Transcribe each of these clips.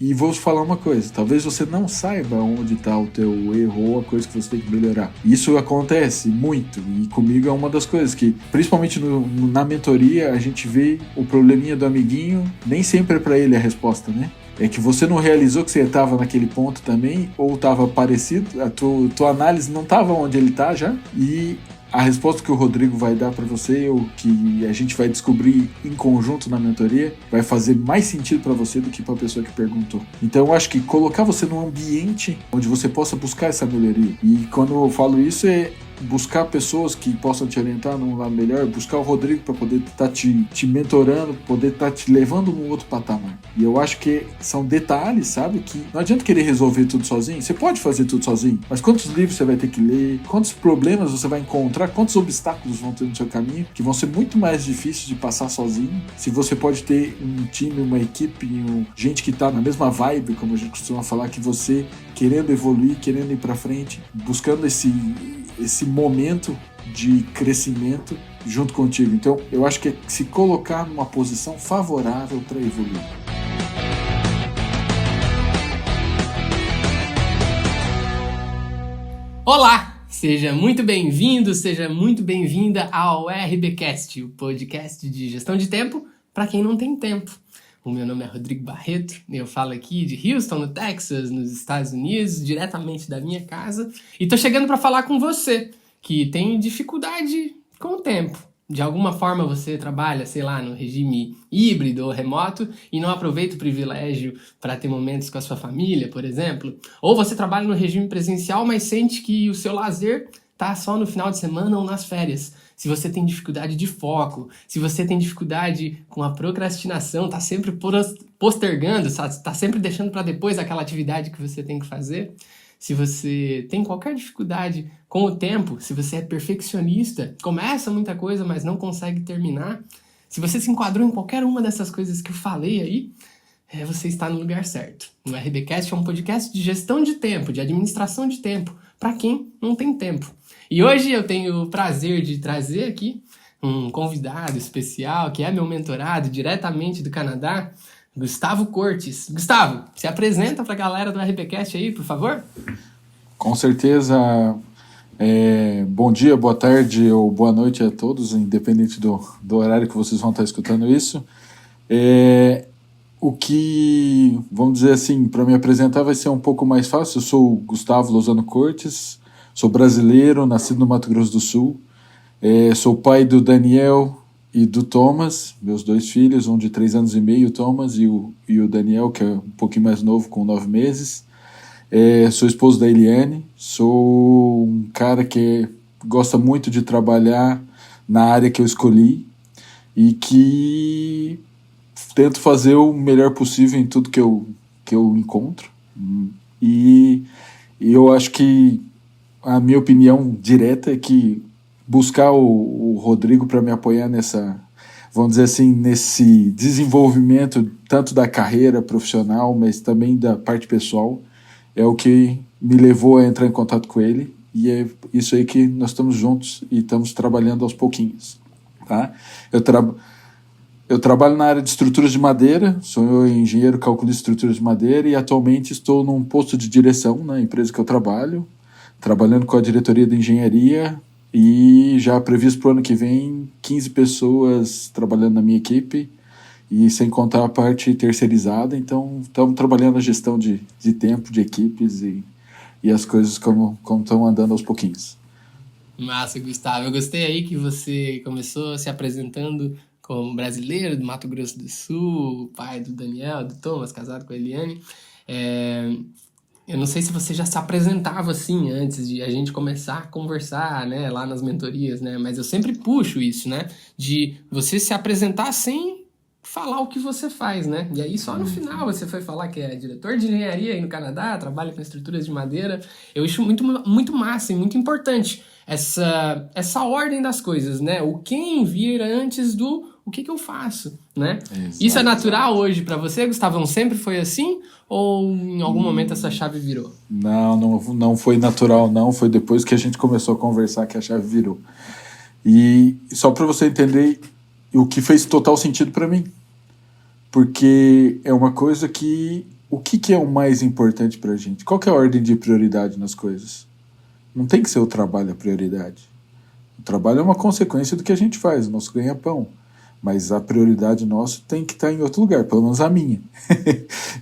E vou te falar uma coisa, talvez você não saiba onde está o teu erro ou a coisa que você tem que melhorar. Isso acontece muito, e comigo é uma das coisas que, principalmente na mentoria, a gente vê o probleminha do amiguinho, nem sempre é para ele a resposta, né? É que você não realizou que você estava naquele ponto também, ou estava parecido, a tua análise não estava onde ele está já, e a resposta que o Rodrigo vai dar para você, ou que a gente vai descobrir em conjunto na mentoria, vai fazer mais sentido para você do que para a pessoa que perguntou. Então eu acho que colocar você num ambiente onde você possa buscar essa melhoria. E quando eu falo isso é buscar pessoas que possam te orientar num lado melhor, buscar o Rodrigo para poder estar te mentorando, poder estar te levando num outro patamar. E eu acho que são detalhes, sabe? Que não adianta querer resolver tudo sozinho. Você pode fazer tudo sozinho, mas quantos livros você vai ter que ler, quantos problemas você vai encontrar, quantos obstáculos vão ter no seu caminho, que vão ser muito mais difíceis de passar sozinho. Se você pode ter um time, uma equipe, gente que está na mesma vibe, como a gente costuma falar, que você querendo evoluir, querendo ir para frente, buscando esse momento de crescimento junto contigo. Então, eu acho que é se colocar numa posição favorável para evoluir. Olá! Seja muito bem-vindo, seja muito bem-vinda ao RBcast, o podcast de gestão de tempo para quem não tem tempo. O meu nome é Rodrigo Barreto, eu falo aqui de Houston, no Texas, nos Estados Unidos, diretamente da minha casa, e tô chegando para falar com você que tem dificuldade com o tempo. De alguma forma você trabalha, sei lá, no regime híbrido ou remoto e não aproveita o privilégio para ter momentos com a sua família, por exemplo. Ou você trabalha no regime presencial, mas sente que o seu lazer tá só no final de semana ou nas férias. Se você tem dificuldade de foco, se você tem dificuldade com a procrastinação, tá sempre postergando, tá sempre deixando para depois aquela atividade que você tem que fazer. Se você tem qualquer dificuldade com o tempo, se você é perfeccionista, começa muita coisa, mas não consegue terminar, se você se enquadrou em qualquer uma dessas coisas que eu falei aí, você está no lugar certo. O RBcast é um podcast de gestão de tempo, de administração de tempo, para quem não tem tempo. E hoje eu tenho o prazer de trazer aqui um convidado especial, que é meu mentorado diretamente do Canadá, Gustavo Cortes. Gustavo, se apresenta para a galera do RBcast aí, por favor. Com certeza. Bom dia, boa tarde ou boa noite a todos, independente do horário que vocês vão estar escutando isso. O que, vamos dizer assim, para me apresentar vai ser um pouco mais fácil. Eu sou o Gustavo Lozano Cortes, sou brasileiro, nascido no Mato Grosso do Sul. Sou pai do Daniel e do Thomas, meus dois filhos, um de 3 anos e meio, o Thomas, e o Daniel, que é um pouquinho mais novo, com 9 meses. Sou esposo da Eliane, sou um cara que gosta muito de trabalhar na área que eu escolhi e que tento fazer o melhor possível em tudo que eu encontro. E eu acho que a minha opinião direta é que buscar o Rodrigo para me apoiar vamos dizer assim, nesse desenvolvimento tanto da carreira profissional, mas também da parte pessoal, é o que me levou a entrar em contato com ele, e é isso aí que nós estamos juntos e estamos trabalhando aos pouquinhos, tá? Eu trabalho na área de estruturas de madeira, sou engenheiro calculista de estruturas de madeira e atualmente estou num posto de direção na empresa que eu trabalho, trabalhando com a diretoria de engenharia, e já previsto para o ano que vem 15 pessoas trabalhando na minha equipe, e sem contar a parte terceirizada. Então estamos trabalhando a gestão de tempo, de equipes e as coisas como estão andando aos pouquinhos. Massa, Gustavo. Eu gostei aí que você começou se apresentando como brasileiro do Mato Grosso do Sul, pai do Daniel, do Thomas, casado com a Eliane. Eu não sei se você já se apresentava assim antes de a gente começar a conversar, né, lá nas mentorias, né? Mas eu sempre puxo isso, né? De você se apresentar sem falar o que você faz, né? E aí só no final você foi falar que é diretor de engenharia aí no Canadá, trabalha com estruturas de madeira. Eu acho muito, muito massa e muito importante essa ordem das coisas, né? O quem vir antes do o que eu faço, né? Exato. Isso é natural hoje para você, Gustavão? Sempre foi assim? Ou em algum momento essa chave virou? Não foi natural, não. Foi depois que a gente começou a conversar que a chave virou. E só para você entender o que fez total sentido para mim. Porque é uma coisa que o que é o mais importante pra gente? Qual que é a ordem de prioridade nas coisas? Não tem que ser o trabalho a prioridade. O trabalho é uma consequência do que a gente faz, o nosso ganha-pão. Mas a prioridade nossa tem que estar em outro lugar, pelo menos a minha.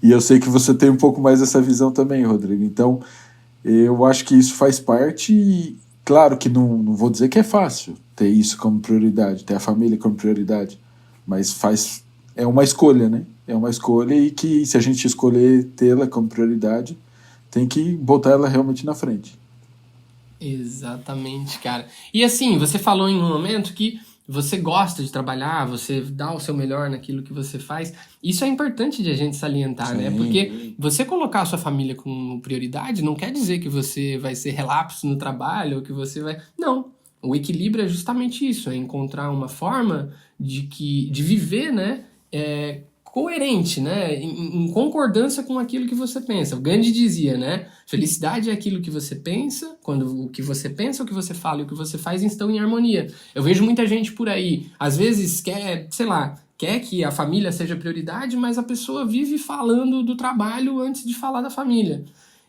E eu sei que você tem um pouco mais essa visão também, Rodrigo. Então, eu acho que isso faz parte e, claro que não vou dizer que é fácil ter isso como prioridade, ter a família como prioridade, mas é uma escolha, né? É uma escolha e que se a gente escolher tê-la como prioridade, tem que botar ela realmente na frente. Exatamente, cara. E assim, você falou em um momento que você gosta de trabalhar, você dá o seu melhor naquilo que você faz. Isso é importante de a gente salientar, né? Sim. Porque você colocar a sua família como prioridade não quer dizer que você vai ser relapso no trabalho ou que você vai... Não. O equilíbrio é justamente isso, é encontrar uma forma de viver, né? Coerente, né? Em concordância com aquilo que você pensa. O Gandhi dizia, né? Felicidade é aquilo que você pensa, quando o que você pensa, o que você fala e o que você faz estão em harmonia. Eu vejo muita gente por aí, às vezes quer, sei lá, quer que a família seja prioridade, mas a pessoa vive falando do trabalho antes de falar da família.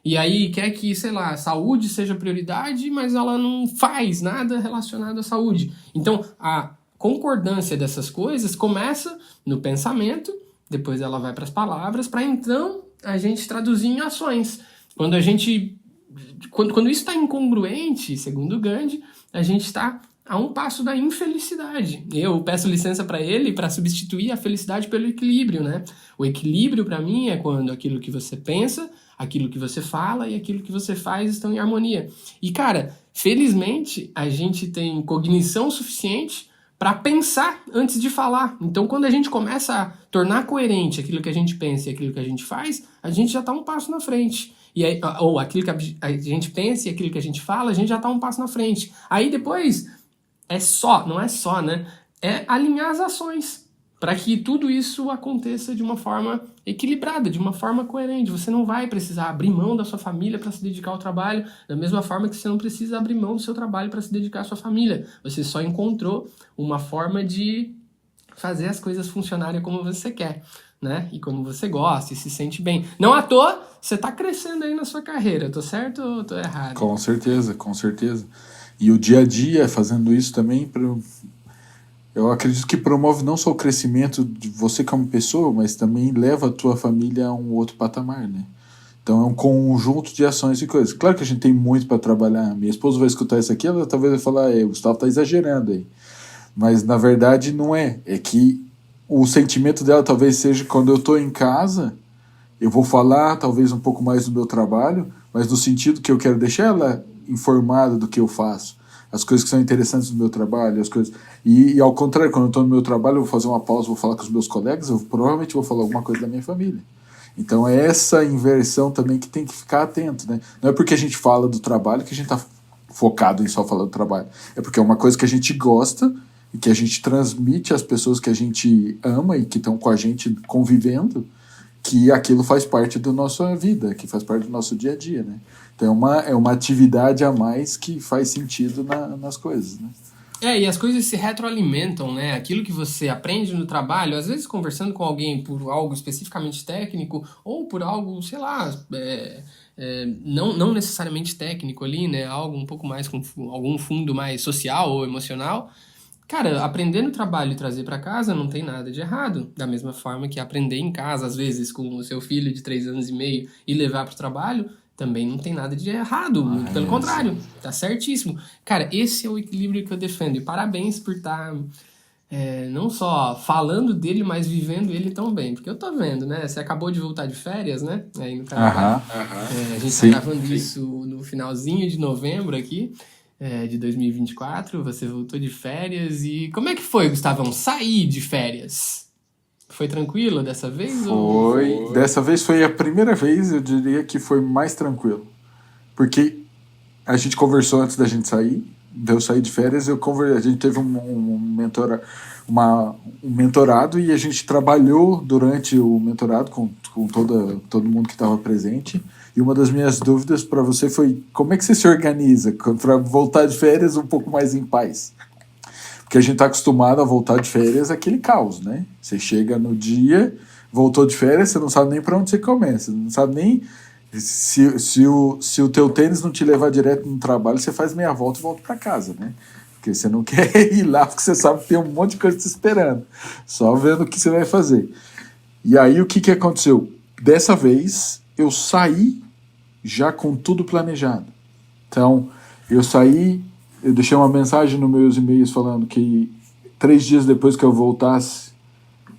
E aí quer que, sei lá, saúde seja prioridade, mas ela não faz nada relacionado à saúde. Então, a concordância dessas coisas começa no pensamento, depois ela vai para as palavras, para então a gente traduzir em ações. Quando isso está incongruente, segundo Gandhi, a gente está a um passo da infelicidade. Eu peço licença para ele para substituir a felicidade pelo equilíbrio, né? O equilíbrio para mim é quando aquilo que você pensa, aquilo que você fala e aquilo que você faz estão em harmonia. E cara, felizmente a gente tem cognição suficiente para pensar antes de falar. Então, quando a gente começa a tornar coerente aquilo que a gente pensa e aquilo que a gente faz, a gente já está um passo na frente. E aí, ou aquilo que a gente pensa e aquilo que a gente fala, a gente já está um passo na frente. Aí depois, não é só, né? É alinhar as ações para que tudo isso aconteça de uma forma equilibrada, de uma forma coerente. Você não vai precisar abrir mão da sua família para se dedicar ao trabalho, da mesma forma que você não precisa abrir mão do seu trabalho para se dedicar à sua família. Você só encontrou uma forma de fazer as coisas funcionarem como você quer, né? E como você gosta e se sente bem. Não à toa, você está crescendo aí na sua carreira. Tô certo ou tô errado? Com certeza, com certeza. E o dia a dia fazendo isso também... Eu acredito que promove não só o crescimento de você como pessoa, mas também leva a tua família a um outro patamar, né? Então é um conjunto de ações e coisas. Claro que a gente tem muito para trabalhar. Minha esposa vai escutar isso aqui, ela talvez vai falar, o Gustavo tá exagerando aí. Mas na verdade não é. É que o sentimento dela talvez seja quando eu tô em casa, eu vou falar talvez um pouco mais do meu trabalho, mas no sentido que eu quero deixar ela informada do que eu faço. As coisas que são interessantes no meu trabalho, as coisas... E ao contrário, quando eu estou no meu trabalho, eu vou fazer uma pausa, vou falar com os meus colegas, eu provavelmente vou falar alguma coisa da minha família. Então é essa inversão também que tem que ficar atento, né? Não é porque a gente fala do trabalho que a gente está focado em só falar do trabalho. É porque é uma coisa que a gente gosta e que a gente transmite às pessoas que a gente ama e que estão com a gente convivendo, que aquilo faz parte da nossa vida, que faz parte do nosso dia a dia, né? Então é uma atividade a mais que faz sentido nas coisas, né? E as coisas se retroalimentam, né? Aquilo que você aprende no trabalho, às vezes conversando com alguém por algo especificamente técnico ou por algo, sei lá, não necessariamente técnico ali, né? Algo um pouco mais com algum fundo mais social ou emocional. Cara, aprender no trabalho e trazer para casa não tem nada de errado. Da mesma forma que aprender em casa, às vezes, com o seu filho de 3 anos e meio e levar para o trabalho, também não tem nada de errado. Muito pelo contrário, tá certíssimo. Cara, esse é o equilíbrio que eu defendo. E parabéns por estar não só falando dele, mas vivendo ele tão bem. Porque eu tô vendo, né? Você acabou de voltar de férias, né? Aí no Canadá. A gente tá gravando isso no finalzinho de novembro aqui. De 2024, você voltou de férias e... Como é que foi, Gustavão, sair de férias? Foi tranquilo dessa vez? Foi. Dessa vez foi a primeira vez, eu diria que foi mais tranquilo. Porque a gente conversou antes da gente sair, eu sair de férias, a gente teve um mentorado e a gente trabalhou durante o mentorado com todo mundo que estava presente. E uma das minhas dúvidas para você foi como é que você se organiza para voltar de férias um pouco mais em paz? Porque a gente está acostumado a voltar de férias aquele caos, né? Você chega no dia, voltou de férias, você não sabe nem para onde você começa, não sabe nem se o teu tênis não te levar direto no trabalho, você faz meia volta e volta para casa, né? Porque você não quer ir lá, porque você sabe que tem um monte de coisa te esperando, só vendo o que você vai fazer. E aí o que aconteceu? Dessa vez eu saí já com tudo planejado. Então eu saí, eu deixei uma mensagem nos meus e-mails falando que 3 dias depois que eu voltasse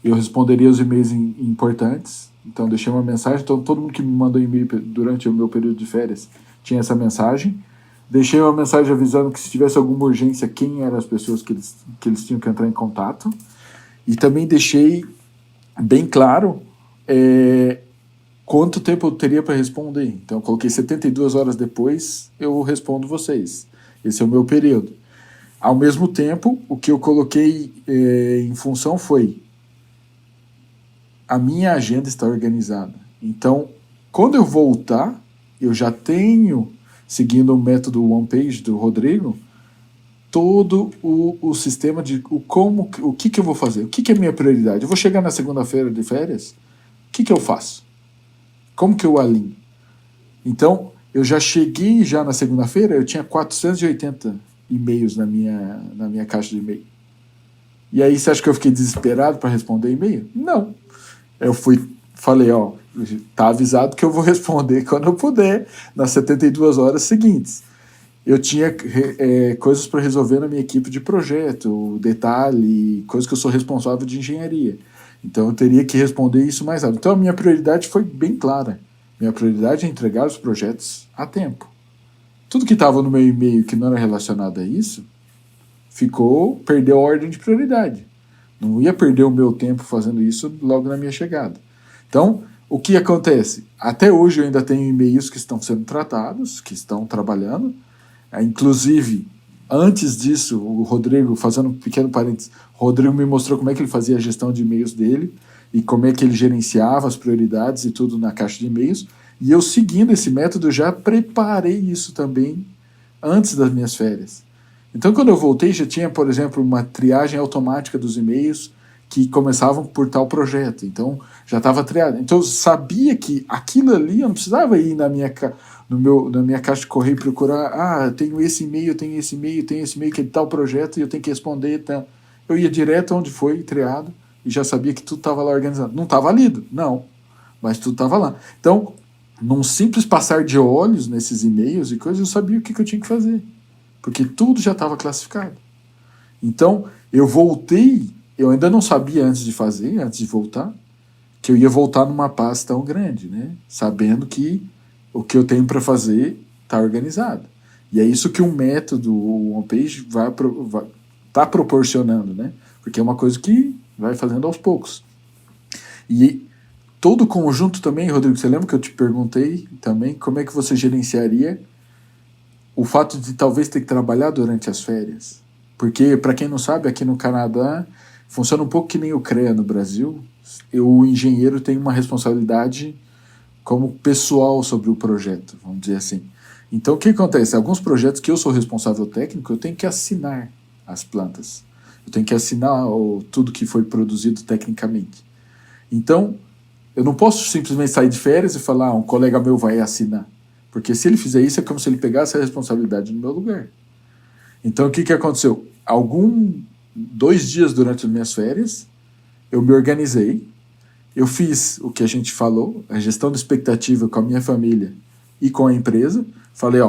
eu responderia os e-mails importantes. Então deixei uma mensagem, então todo mundo que me mandou e-mail durante o meu período de férias tinha essa mensagem. Deixei uma mensagem avisando que se tivesse alguma urgência, quem eram as pessoas que eles tinham que entrar em contato. E também deixei bem claro quanto tempo eu teria para responder. Então eu coloquei 72 horas depois, eu respondo vocês. Esse é o meu período. Ao mesmo tempo, o que eu coloquei em função foi: a minha agenda está organizada. Então, quando eu voltar, eu já tenho, seguindo o método One Page do Rodrigo, todo o sistema de o que eu vou fazer, o que é minha prioridade. Eu vou chegar na segunda-feira de férias, o que eu faço? Como que eu alinho? Então, eu já cheguei já na segunda-feira, eu tinha 480 e-mails na minha caixa de e-mail. E aí, você acha que eu fiquei desesperado para responder e-mail? Não. Eu falei, tá avisado que eu vou responder quando eu puder, nas 72 horas seguintes. Eu tinha coisas para resolver na minha equipe de projeto, detalhe, coisas que eu sou responsável de engenharia. Então eu teria que responder isso mais rápido. Então a minha prioridade foi bem clara. Minha prioridade é entregar os projetos a tempo. Tudo que estava no meu e-mail que não era relacionado a isso, perdeu a ordem de prioridade. Não ia perder o meu tempo fazendo isso logo na minha chegada. Então, o que acontece? Até hoje eu ainda tenho e-mails que estão sendo tratados, que estão trabalhando. Inclusive, antes disso, o Rodrigo, fazendo um pequeno parênteses, o Rodrigo me mostrou como é que ele fazia a gestão de e-mails dele e como é que ele gerenciava as prioridades e tudo na caixa de e-mails. E eu, seguindo esse método, já preparei isso também antes das minhas férias. Então, quando eu voltei, já tinha, por exemplo, uma triagem automática dos e-mails que começavam por tal projeto. Então, já estava triado. Então, eu sabia que aquilo ali, eu não precisava ir na minha caixa de correio e procurar, tenho esse e-mail, tenho esse e-mail, tenho esse e-mail que é de tal projeto e eu tenho que responder. Tá? Eu ia direto onde foi triado e já sabia que tudo estava lá organizado. Não estava lido? Não. Mas tudo estava lá. Então, num simples passar de olhos nesses e-mails e coisas, eu sabia o que eu tinha que fazer. Porque tudo já estava classificado. Então, eu voltei, eu ainda não sabia antes de voltar, que eu ia voltar numa paz tão grande, né? Sabendo que o que eu tenho para fazer está organizado. E é isso que o método, o One Page, tá proporcionando, né? Porque é uma coisa que vai fazendo aos poucos. E todo o conjunto também, Rodrigo, você lembra que eu te perguntei também como é que você gerenciaria o fato de talvez ter que trabalhar durante as férias? Porque, para quem não sabe, aqui no Canadá funciona um pouco que nem o CREA no Brasil. O engenheiro tem uma responsabilidade como pessoal sobre o projeto, vamos dizer assim. Então, o que acontece? Alguns projetos que eu sou responsável técnico, eu tenho que assinar as plantas. Eu tenho que assinar tudo que foi produzido tecnicamente. Então, eu não posso simplesmente sair de férias e falar, um colega meu vai assinar. Porque se ele fizer isso, é como se ele pegasse a responsabilidade no meu lugar. Então, o que aconteceu? 2 dias durante as minhas férias, eu me organizei, eu fiz o que a gente falou, a gestão de expectativa com a minha família e com a empresa. Falei,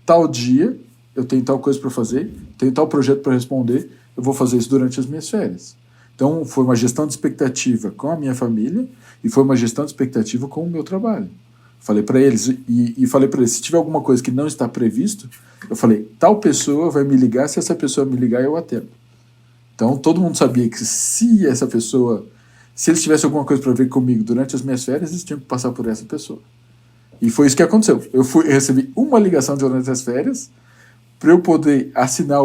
tal dia eu tenho tal coisa para fazer, tenho tal projeto para responder, eu vou fazer isso durante as minhas férias. Então, foi uma gestão de expectativa com a minha família e foi uma gestão de expectativa com o meu trabalho. Falei para eles, e falei para eles, se tiver alguma coisa que não está previsto, eu falei, tal pessoa vai me ligar, se essa pessoa me ligar, eu atendo. Então, todo mundo sabia que se eles tivessem alguma coisa para ver comigo durante as minhas férias, eles tinham que passar por essa pessoa. E foi isso que aconteceu. Eu recebi uma ligação durante as férias para eu poder assinar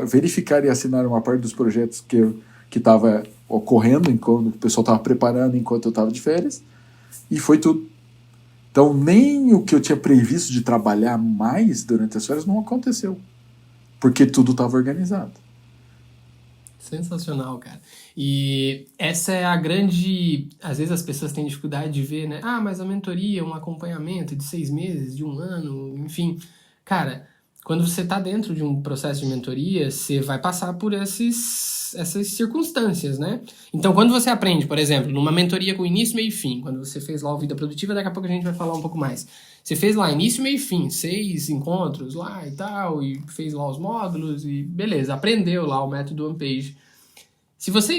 verificar e assinar uma parte dos projetos que estava ocorrendo, enquanto o pessoal estava preparando enquanto eu estava de férias, e foi tudo. Então, nem o que eu tinha previsto de trabalhar mais durante as férias não aconteceu, porque tudo estava organizado. Sensacional, cara. E essa é a grande... Às vezes as pessoas têm dificuldade de ver, né? Ah, mas a mentoria é um acompanhamento de 6 meses, de 1 ano, enfim. Cara, quando você está dentro de um processo de mentoria, você vai passar por essas circunstâncias, né? Então, quando você aprende, por exemplo, numa mentoria com início, meio e fim, quando você fez lá o Vida Produtiva, daqui a pouco a gente vai falar um pouco mais. Você fez lá início, meio e fim, 6 encontros lá e tal, e fez lá os módulos, e beleza, aprendeu lá o método OnePage. Se você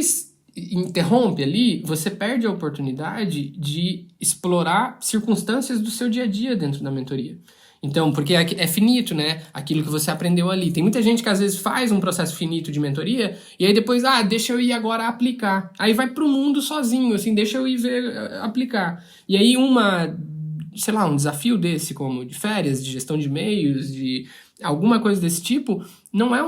interrompe ali, você perde a oportunidade de explorar circunstâncias do seu dia a dia dentro da mentoria. Então, porque é finito, né? Aquilo que você aprendeu ali. Tem muita gente que às vezes faz um processo finito de mentoria e aí depois, deixa eu ir agora aplicar. Aí vai pro mundo sozinho, assim, deixa eu ir ver, aplicar. E aí um desafio desse, como de férias, de gestão de e-mails, de alguma coisa desse tipo, não é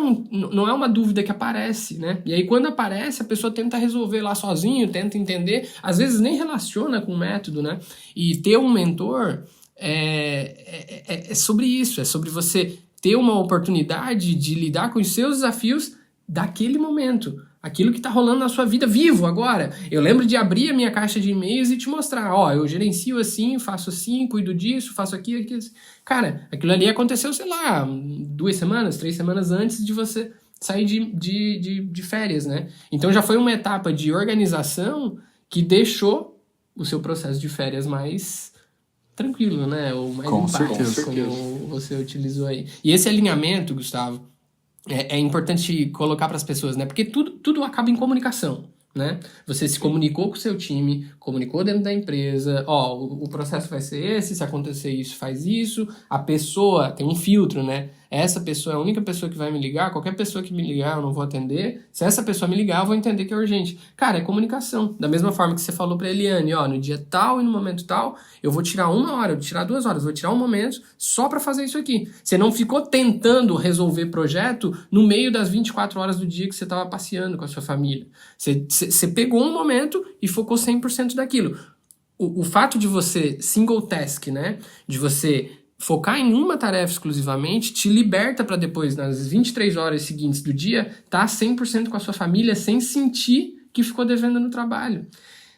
uma dúvida que aparece, né? E aí quando aparece, a pessoa tenta resolver lá sozinho, tenta entender, às vezes nem relaciona com o método, né? E ter um mentor é sobre isso, é sobre você ter uma oportunidade de lidar com os seus desafios daquele momento. Aquilo que está rolando na sua vida vivo agora. Eu lembro de abrir a minha caixa de e-mails e te mostrar, eu gerencio assim, faço assim, cuido disso, faço aquilo. Cara, aquilo ali aconteceu, sei lá, 2 semanas, 3 semanas antes de você sair de férias, né? Então já foi uma etapa de organização que deixou o seu processo de férias mais tranquilo, né? Ou mais Com em paz, certeza. como você utilizou aí. E esse alinhamento, Gustavo, é importante colocar para as pessoas, né? Porque tudo acaba em comunicação, né? Você se comunicou com o seu time, comunicou dentro da empresa, o processo vai ser esse, se acontecer isso, faz isso. A pessoa tem um filtro, né? Essa pessoa é a única pessoa que vai me ligar, qualquer pessoa que me ligar eu não vou atender. Se essa pessoa me ligar, eu vou entender que é urgente. Cara, é comunicação. Da mesma forma que você falou pra Eliane, no dia tal e no momento tal, eu vou tirar 1 hora, eu vou tirar 2 horas, eu vou tirar um momento só pra fazer isso aqui. Você não ficou tentando resolver projeto no meio das 24 horas do dia que você tava passeando com a sua família. Você pegou um momento e focou 100% daquilo. O fato de você single task, né? De você focar em uma tarefa exclusivamente te liberta para depois, nas 23 horas seguintes do dia, estar 100% com a sua família sem sentir que ficou devendo no trabalho.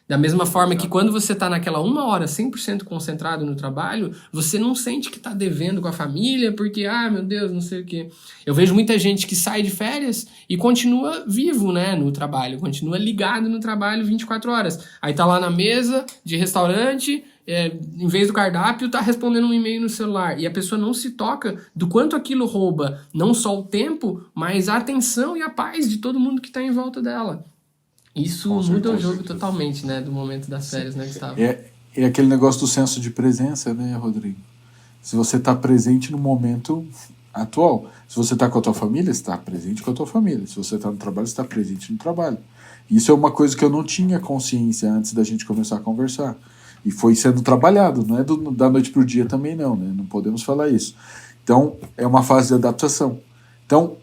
Da mesma forma que quando você está naquela 1 hora 100% concentrado no trabalho, você não sente que está devendo com a família, porque, meu Deus, não sei o quê. Eu vejo muita gente que sai de férias e continua vivo, né, no trabalho, continua ligado no trabalho 24 horas. Aí tá lá na mesa de restaurante, em vez do cardápio, tá respondendo um e-mail no celular. E a pessoa não se toca do quanto aquilo rouba não só o tempo, mas a atenção e a paz de todo mundo que está em volta dela. Isso muda o jogo totalmente, né, do momento das férias, né, Gustavo? É aquele negócio do senso de presença, né, Rodrigo? Se você está presente no momento atual. Se você está com a tua família, você está presente com a tua família. Se você está no trabalho, você está presente no trabalho. Isso é uma coisa que eu não tinha consciência antes da gente começar a conversar. E foi sendo trabalhado, não é da noite para o dia também não, né? Não podemos falar isso. Então, é uma fase de adaptação. Então,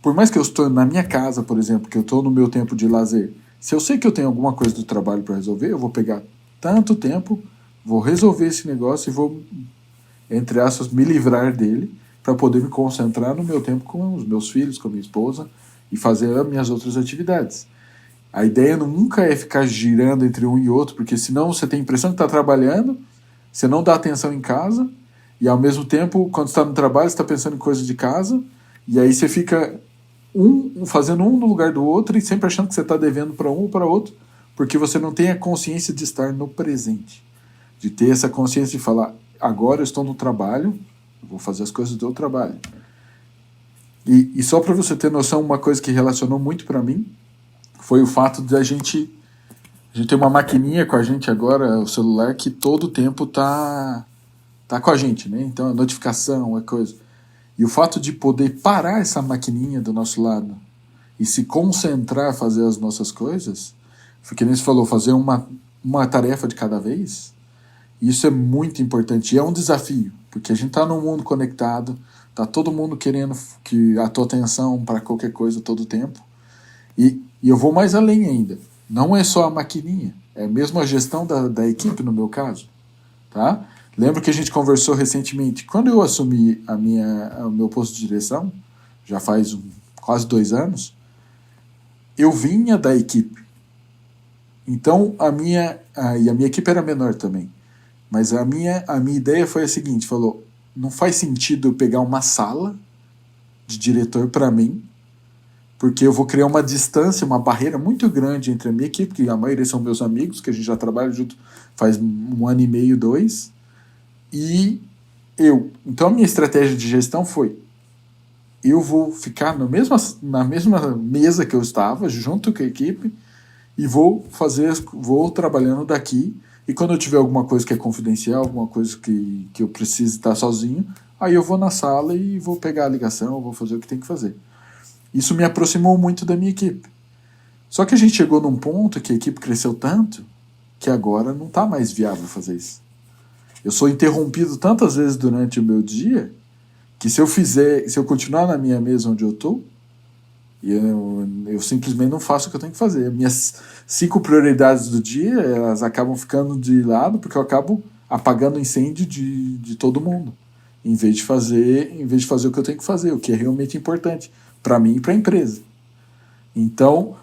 por mais que eu estou na minha casa, por exemplo, que eu estou no meu tempo de lazer, se eu sei que eu tenho alguma coisa do trabalho para resolver, eu vou pegar tanto tempo, vou resolver esse negócio e vou, entre aspas, me livrar dele para poder me concentrar no meu tempo com os meus filhos, com a minha esposa e fazer as minhas outras atividades. A ideia nunca é ficar girando entre um e outro, porque senão você tem a impressão que está trabalhando, você não dá atenção em casa, e ao mesmo tempo, quando está no trabalho, você está pensando em coisa de casa, e aí você fica fazendo um no lugar do outro e sempre achando que você está devendo para um ou para outro, porque você não tem a consciência de estar no presente, de ter essa consciência de falar, agora eu estou no trabalho, vou fazer as coisas do trabalho. E só para você ter noção, uma coisa que relacionou muito para mim foi o fato de a gente ter uma maquininha com a gente agora, o celular, que todo o tempo tá com a gente, né? Então a notificação, a coisa. E o fato de poder parar essa maquininha do nosso lado e se concentrar a fazer as nossas coisas, foi que nem você falou, fazer uma tarefa de cada vez, isso é muito importante. E é um desafio, porque a gente tá num mundo conectado, tá todo mundo querendo que a tua atenção para qualquer coisa todo o tempo. E eu vou mais além ainda. Não é só a maquininha, é mesmo a gestão da equipe, no meu caso. Tá? Lembro que a gente conversou recentemente. Quando eu assumi o meu posto de direção, já faz quase 2 anos, eu vinha da equipe. Então, e a minha equipe era menor também. Mas a minha ideia foi a seguinte, falou, não faz sentido eu pegar uma sala de diretor para mim, porque eu vou criar uma distância, uma barreira muito grande entre a minha equipe, que a maioria são meus amigos, que a gente já trabalha junto faz 1 ano e meio, 2, e eu. Então a minha estratégia de gestão foi, eu vou ficar na mesma mesa que eu estava, junto com a equipe, e vou trabalhando daqui, e quando eu tiver alguma coisa que é confidencial, alguma coisa que eu preciso estar sozinho, aí eu vou na sala e vou pegar a ligação, vou fazer o que tem que fazer. Isso me aproximou muito da minha equipe. Só que a gente chegou num ponto que a equipe cresceu tanto que agora não está mais viável fazer isso. Eu sou interrompido tantas vezes durante o meu dia que se eu continuar na minha mesa onde eu estou, eu simplesmente não faço o que eu tenho que fazer. Minhas 5 prioridades do dia, elas acabam ficando de lado porque eu acabo apagando o incêndio de todo mundo, em vez de fazer o que eu tenho que fazer, o que é realmente importante para mim e para a empresa. Então,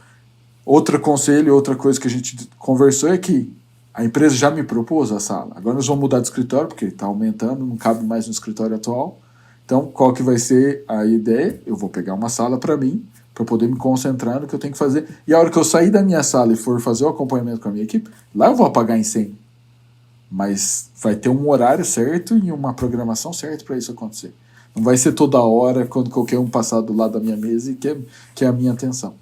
outro conselho, outra coisa que a gente conversou é que a empresa já me propôs a sala. Agora nós vamos mudar de escritório, porque está aumentando, não cabe mais no escritório atual. Então, qual que vai ser a ideia? Eu vou pegar uma sala para mim, para poder me concentrar no que eu tenho que fazer. E a hora que eu sair da minha sala e for fazer o acompanhamento com a minha equipe, lá eu vou apagar incêndio. Mas vai ter um horário certo e uma programação certa para isso acontecer. Não vai ser toda hora, quando qualquer um passar do lado da minha mesa e que é a minha atenção.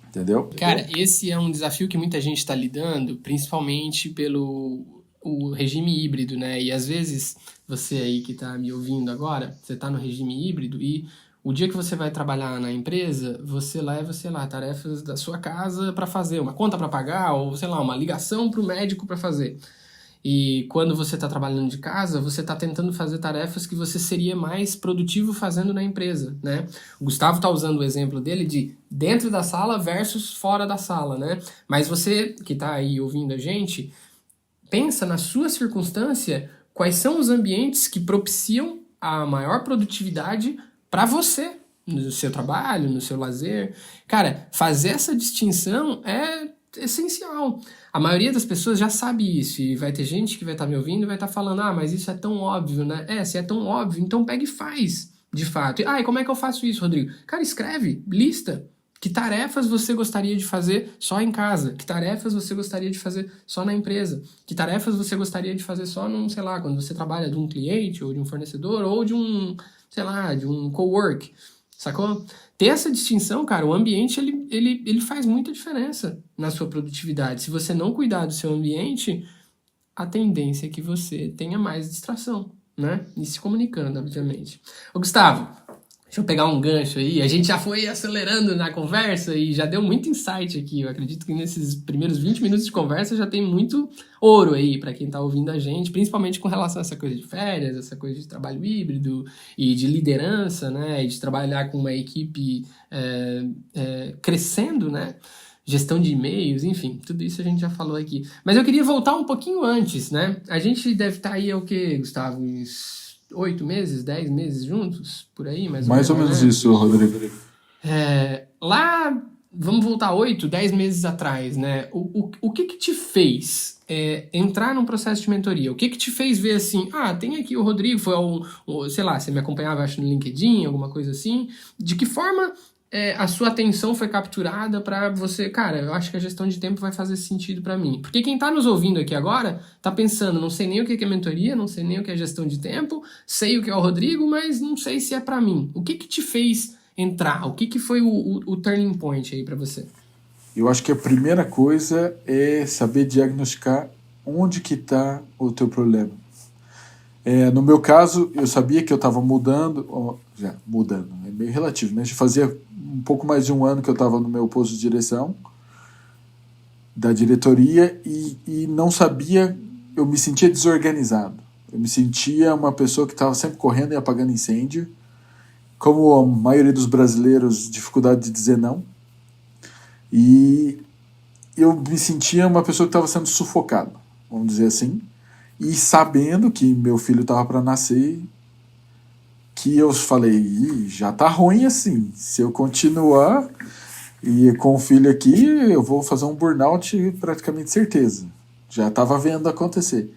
Entendeu? Cara, esse é um desafio que muita gente está lidando, principalmente pelo o regime híbrido, né? E às vezes, você aí que está me ouvindo agora, você está no regime híbrido e o dia que você vai trabalhar na empresa, você leva, sei lá, tarefas da sua casa para fazer, uma conta para pagar ou, sei lá, uma ligação para o médico para fazer. E quando você está trabalhando de casa, você está tentando fazer tarefas que você seria mais produtivo fazendo na empresa, né? O Gustavo está usando o exemplo dele de dentro da sala versus fora da sala, né? Mas você que está aí ouvindo a gente, pensa na sua circunstância quais são os ambientes que propiciam a maior produtividade para você, no seu trabalho, no seu lazer. Cara, fazer essa distinção é essencial. A maioria das pessoas já sabe isso e vai ter gente que vai estar me ouvindo e vai estar falando, mas isso é tão óbvio, né? Se é tão óbvio, então pega e faz, de fato. E como é que eu faço isso, Rodrigo? Cara, escreve, lista. Que tarefas você gostaria de fazer só em casa? Que tarefas você gostaria de fazer só na empresa? Que tarefas você gostaria de fazer só sei lá, quando você trabalha de um cliente ou de um fornecedor ou de um, sei lá, de um cowork, sacou? Ter essa distinção, cara, o ambiente, ele faz muita diferença na sua produtividade. Se você não cuidar do seu ambiente, a tendência é que você tenha mais distração, né? E se comunicando, obviamente. Ô, Gustavo, deixa eu pegar um gancho aí. A gente já foi acelerando na conversa e já deu muito insight aqui. Eu acredito que nesses primeiros 20 minutos de conversa já tem muito ouro aí para quem tá ouvindo a gente, principalmente com relação a essa coisa de férias, essa coisa de trabalho híbrido e de liderança, né? E de trabalhar com uma equipe crescendo, né? Gestão de e-mails, enfim, tudo isso a gente já falou aqui. Mas eu queria voltar um pouquinho antes, né? A gente deve estar aí, o quê, Gustavo? Uns 8 meses, 10 meses juntos, por aí, mais ou menos, né? Isso, Rodrigo. Lá, vamos voltar 8, 10 meses atrás, né? O que te fez entrar num processo de mentoria? O que te fez ver assim, tem aqui o Rodrigo, foi sei lá, você me acompanhava, acho, no LinkedIn, alguma coisa assim. De que forma a sua atenção foi capturada para você, cara, eu acho que a gestão de tempo vai fazer sentido para mim. Porque quem tá nos ouvindo aqui agora tá pensando, não sei nem o que é mentoria, não sei nem o que é gestão de tempo, sei o que é o Rodrigo, mas não sei se é para mim. O que te fez entrar? O que foi o turning point aí para você? Eu acho que a primeira coisa é saber diagnosticar onde que tá o teu problema. No meu caso, eu sabia que eu estava mudando, é meio relativo, né? Fazia um pouco mais de 1 ano que eu estava no meu posto de direção da diretoria e não sabia, eu me sentia desorganizado. Eu me sentia uma pessoa que estava sempre correndo e apagando incêndio, como a maioria dos brasileiros, dificuldade de dizer não. E eu me sentia uma pessoa que estava sendo sufocada, vamos dizer assim. E sabendo que meu filho estava para nascer, que eu falei, já tá ruim assim, se eu continuar, E com o filho aqui, eu vou fazer um burnout praticamente certeza. Já estava vendo acontecer.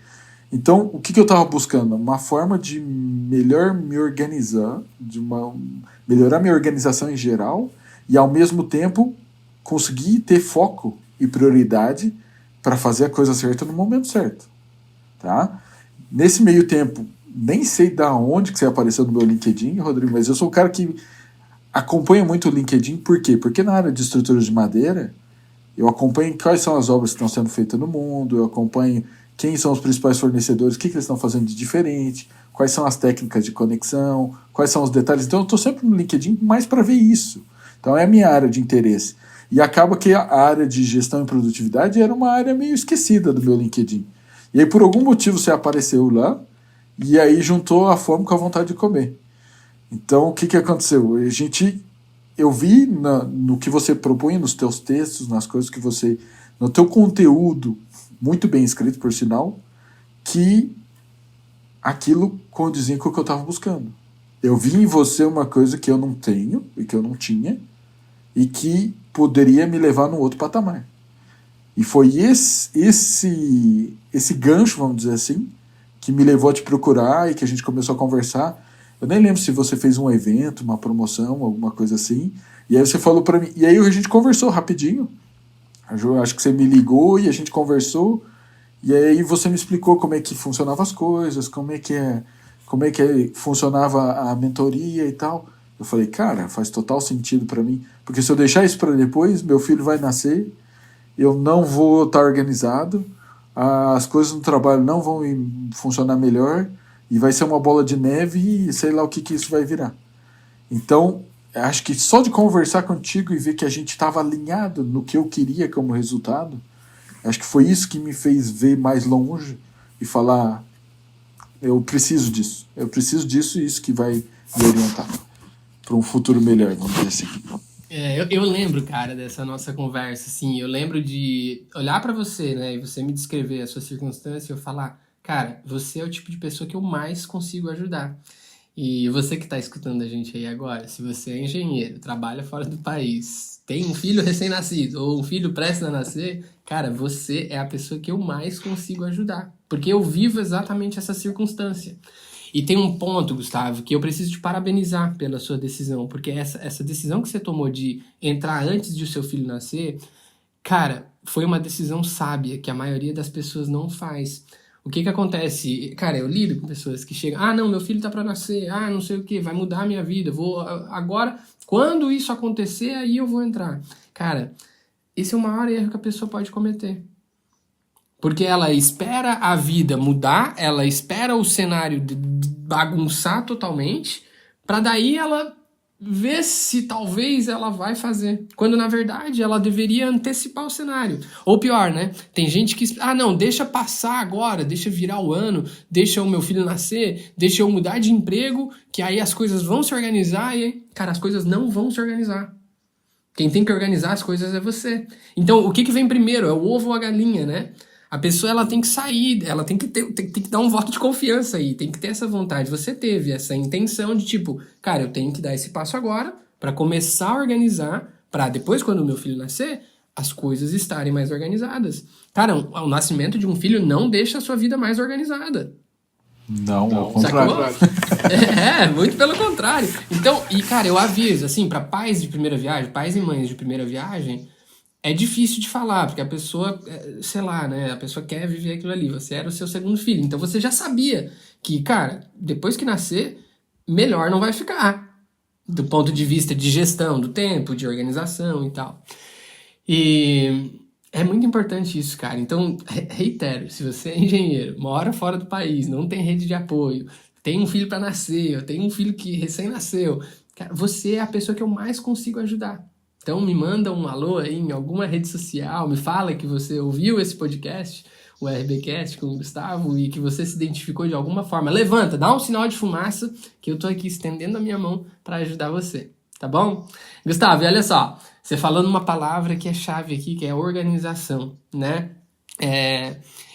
Então, o que eu estava buscando? Uma forma de melhor me organizar, melhorar minha organização em geral e, ao mesmo tempo, conseguir ter foco e prioridade para fazer a coisa certa no momento certo. Tá? Nesse meio tempo, nem sei da onde que você apareceu no meu LinkedIn, Rodrigo, mas eu sou o cara que acompanha muito o LinkedIn. Por quê? Porque na área de estruturas de madeira, eu acompanho quais são as obras que estão sendo feitas no mundo, eu acompanho quem são os principais fornecedores, o que eles estão fazendo de diferente, quais são as técnicas de conexão, quais são os detalhes. Então eu estou sempre no LinkedIn mais para ver isso. Então é a minha área de interesse. E acaba que a área de gestão e produtividade era uma área meio esquecida do meu LinkedIn. E aí por algum motivo você apareceu lá e aí juntou a fome com a vontade de comer. Então o que aconteceu? Eu vi no que você propõe nos teus textos, nas coisas que você... no teu conteúdo, muito bem escrito, por sinal, que aquilo condizia com o que eu estava buscando. Eu vi em você uma coisa que eu não tenho e que eu não tinha e que poderia me levar num outro patamar. E foi esse gancho, vamos dizer assim, que me levou a te procurar e que a gente começou a conversar. Eu nem lembro se você fez um evento, uma promoção, alguma coisa assim. E aí você falou para mim. E aí a gente conversou rapidinho. Acho que você me ligou e a gente conversou. E aí você me explicou como é que funcionavam as coisas, como é que funcionava a mentoria e tal. Eu falei, cara, faz total sentido para mim. Porque se eu deixar isso para depois, meu filho vai nascer, eu não vou estar organizado, as coisas no trabalho não vão funcionar melhor, e vai ser uma bola de neve e sei lá o que isso vai virar. Então, acho que só de conversar contigo e ver que a gente estava alinhado no que eu queria como resultado, acho que foi isso que me fez ver mais longe e falar, eu preciso disso e isso que vai me orientar para um futuro melhor, vamos dizer assim. Eu lembro, cara, dessa nossa conversa, assim, eu lembro de olhar pra você, né, e você me descrever a sua circunstância e eu falar, cara, você é o tipo de pessoa que eu mais consigo ajudar. E você que tá escutando a gente aí agora, se você é engenheiro, trabalha fora do país, tem um filho recém-nascido ou um filho prestes a nascer, cara, você é a pessoa que eu mais consigo ajudar, porque eu vivo exatamente essa circunstância. E tem um ponto, Gustavo, que eu preciso te parabenizar pela sua decisão, porque essa decisão que você tomou de entrar antes de o seu filho nascer, cara, foi uma decisão sábia que a maioria das pessoas não faz. O que acontece? Cara, eu lido com pessoas que chegam, não, meu filho tá pra nascer, não sei o que, vai mudar a minha vida, vou agora, quando isso acontecer, aí eu vou entrar. Cara, esse é o maior erro que a pessoa pode cometer. Porque ela espera a vida mudar, ela espera o cenário bagunçar totalmente, pra daí ela ver se talvez ela vai fazer. Quando na verdade ela deveria antecipar o cenário. Ou pior, né? Tem gente que, não, deixa passar agora, deixa virar o ano, deixa o meu filho nascer, deixa eu mudar de emprego, que aí as coisas vão se organizar e aí, cara, as coisas não vão se organizar. Quem tem que organizar as coisas é você. Então, o que vem primeiro? É o ovo ou a galinha, né? A pessoa ela tem que sair, ela tem que dar um voto de confiança aí, tem que ter essa vontade. Você teve essa intenção de tipo, cara, eu tenho que dar esse passo agora para começar a organizar, para depois, quando o meu filho nascer, as coisas estarem mais organizadas. Cara, o nascimento de um filho não deixa a sua vida mais organizada. Não, ao contrário. Muito pelo contrário. Então, e cara, eu aviso, assim, para pais de primeira viagem, pais e mães de primeira viagem, é difícil de falar, porque a pessoa, sei lá, né, a pessoa quer viver aquilo ali, você era o seu segundo filho, então você já sabia que, cara, depois que nascer, melhor não vai ficar, do ponto de vista de gestão do tempo, de organização e tal. E é muito importante isso, cara. Então, reitero, se você é engenheiro, mora fora do país, não tem rede de apoio, tem um filho para nascer, eu tenho um filho que recém-nasceu, cara, você é a pessoa que eu mais consigo ajudar. Então me manda um alô aí em alguma rede social, me fala que você ouviu esse podcast, o RBcast com o Gustavo, e que você se identificou de alguma forma. Levanta, dá um sinal de fumaça, que eu tô aqui estendendo a minha mão para ajudar você, tá bom? Gustavo, e olha só, você falou numa palavra que é chave aqui, que é organização, né?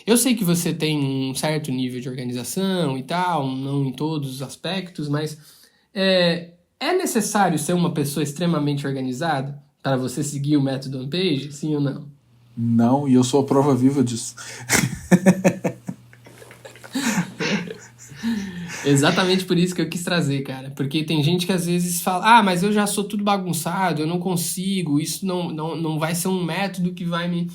Eu sei que você tem um certo nível de organização e tal, não em todos os aspectos, mas é necessário ser uma pessoa extremamente organizada? para você seguir o método OnePage? Sim ou não? Não, e eu sou a prova viva disso. Exatamente por isso que eu quis trazer, cara. Porque tem gente que às vezes fala, mas eu já sou tudo bagunçado, eu não consigo, isso não vai ser um método que vai me...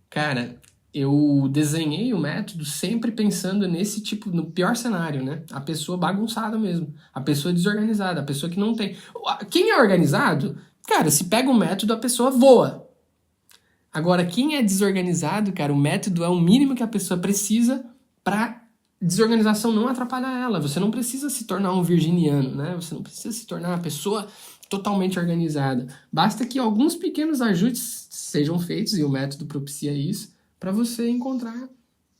Cara, eu desenhei o método sempre pensando nesse tipo, no pior cenário, né? A pessoa bagunçada mesmo, a pessoa desorganizada, a pessoa que não tem... Quem é organizado, cara, se pega um método, a pessoa voa. Agora, quem é desorganizado, cara, o método é o mínimo que a pessoa precisa pra desorganização não atrapalhar ela. Você não precisa se tornar um virginiano, né? Você não precisa se tornar uma pessoa totalmente organizada. Basta que alguns pequenos ajustes sejam feitos, e o método propicia isso, para você encontrar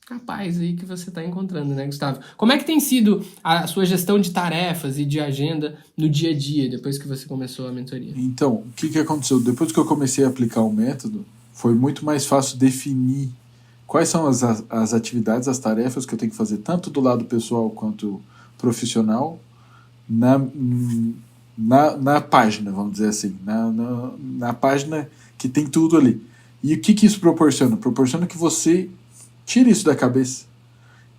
a paz aí que você está encontrando, né, Gustavo? Como é que tem sido a sua gestão de tarefas e de agenda no dia a dia, depois que você começou a mentoria? Então, o que aconteceu? Depois que eu comecei a aplicar o método, foi muito mais fácil definir quais são as atividades, as tarefas que eu tenho que fazer, tanto do lado pessoal quanto profissional, na página, vamos dizer assim, na página que tem tudo ali. E o que isso proporciona? Proporciona que você tire isso da cabeça.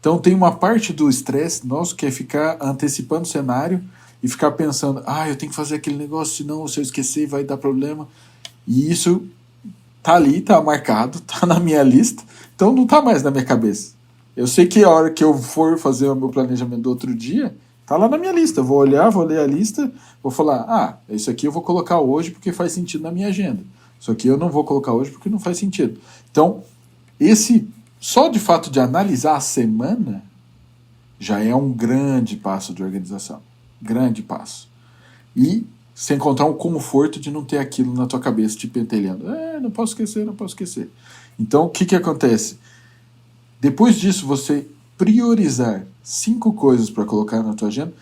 Então tem uma parte do estresse nosso que é ficar antecipando o cenário e ficar pensando, eu tenho que fazer aquele negócio, senão se eu esquecer vai dar problema. E isso tá ali, tá marcado, tá na minha lista, então não tá mais na minha cabeça. Eu sei que a hora que eu for fazer o meu planejamento do outro dia, tá lá na minha lista. Eu vou olhar, vou ler a lista, vou falar, isso aqui eu vou colocar hoje porque faz sentido na minha agenda. Isso aqui eu não vou colocar hoje porque não faz sentido. Então, só de fato de analisar a semana já é um grande passo de organização. Grande passo. E você encontrar um conforto de não ter aquilo na tua cabeça te pentelhando. Não posso esquecer, não posso esquecer. Então, o que acontece? Depois disso, você priorizar 5 coisas para colocar na tua agenda.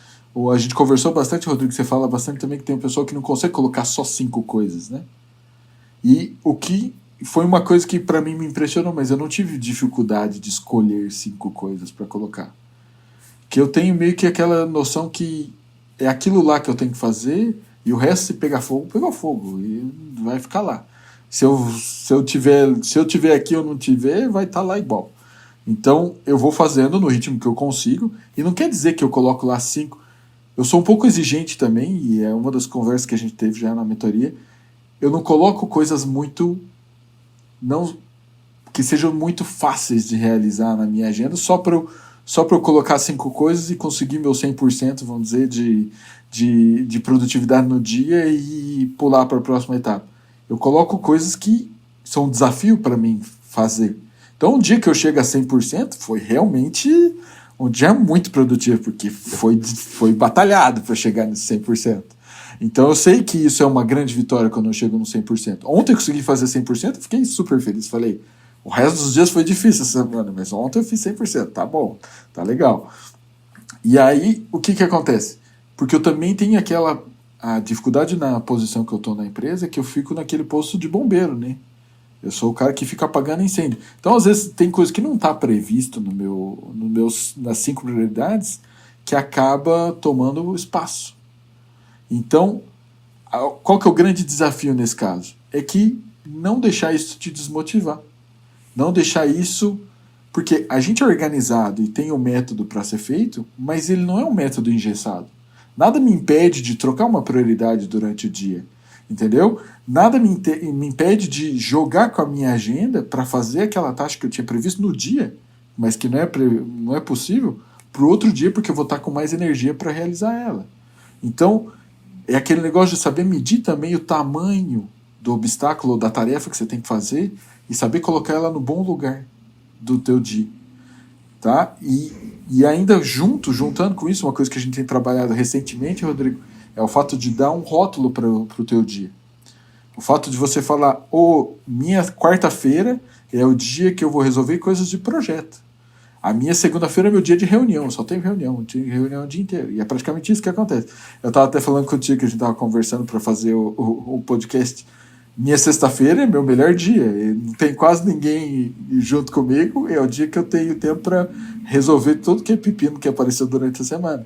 A gente conversou bastante, Rodrigo, você fala bastante também que tem um pessoal que não consegue colocar só 5 coisas, né? E o que foi uma coisa que para mim me impressionou, mas eu não tive dificuldade de escolher 5 coisas para colocar. Que eu tenho meio que aquela noção que é aquilo lá que eu tenho que fazer e o resto, se pegar fogo, pegou fogo e vai ficar lá. Se eu tiver aqui ou não tiver, vai estar lá igual. Então eu vou fazendo no ritmo que eu consigo, e não quer dizer que eu coloco lá 5. Eu sou um pouco exigente também, e é uma das conversas que a gente teve já na mentoria. Eu não coloco coisas que sejam muito fáceis de realizar na minha agenda só para eu colocar 5 coisas e conseguir meu 100%, vamos dizer, de produtividade no dia e pular para a próxima etapa. Eu coloco coisas que são um desafio para mim fazer. Então, um dia que eu chego a 100% foi realmente um dia muito produtivo, porque foi batalhado para chegar nesse 100%. Então, eu sei que isso é uma grande vitória quando eu chego no 100%. Ontem eu consegui fazer 100%, fiquei super feliz. Falei, o resto dos dias foi difícil essa semana, mas ontem eu fiz 100%. Tá bom, tá legal. E aí, o que acontece? Porque eu também tenho a dificuldade na posição que eu estou na empresa, que eu fico naquele posto de bombeiro, né? Eu sou o cara que fica apagando incêndio. Então, às vezes, tem coisa que não está previsto nas 5 prioridades que acaba tomando espaço. Então, qual que é o grande desafio nesse caso? É que não deixar isso te desmotivar. Não deixar isso... Porque a gente é organizado e tem um método para ser feito, mas ele não é um método engessado. Nada me impede de trocar uma prioridade durante o dia, entendeu? Nada me impede de jogar com a minha agenda para fazer aquela taxa que eu tinha previsto no dia, mas que não é possível, para o outro dia, porque eu vou estar com mais energia para realizar ela. Então, é aquele negócio de saber medir também o tamanho do obstáculo ou da tarefa que você tem que fazer e saber colocar ela no bom lugar do teu dia. Tá? E ainda juntando com isso, uma coisa que a gente tem trabalhado recentemente, Rodrigo, é o fato de dar um rótulo para o teu dia. O fato de você falar, minha quarta-feira é o dia que eu vou resolver coisas de projeto. A minha segunda-feira é meu dia de reunião, só tenho reunião o dia inteiro. E é praticamente isso que acontece. Eu estava até falando contigo que a gente estava conversando para fazer o podcast. Minha sexta-feira é meu melhor dia. Não tem quase ninguém junto comigo. É o dia que eu tenho tempo para resolver tudo que é pepino que apareceu durante a semana.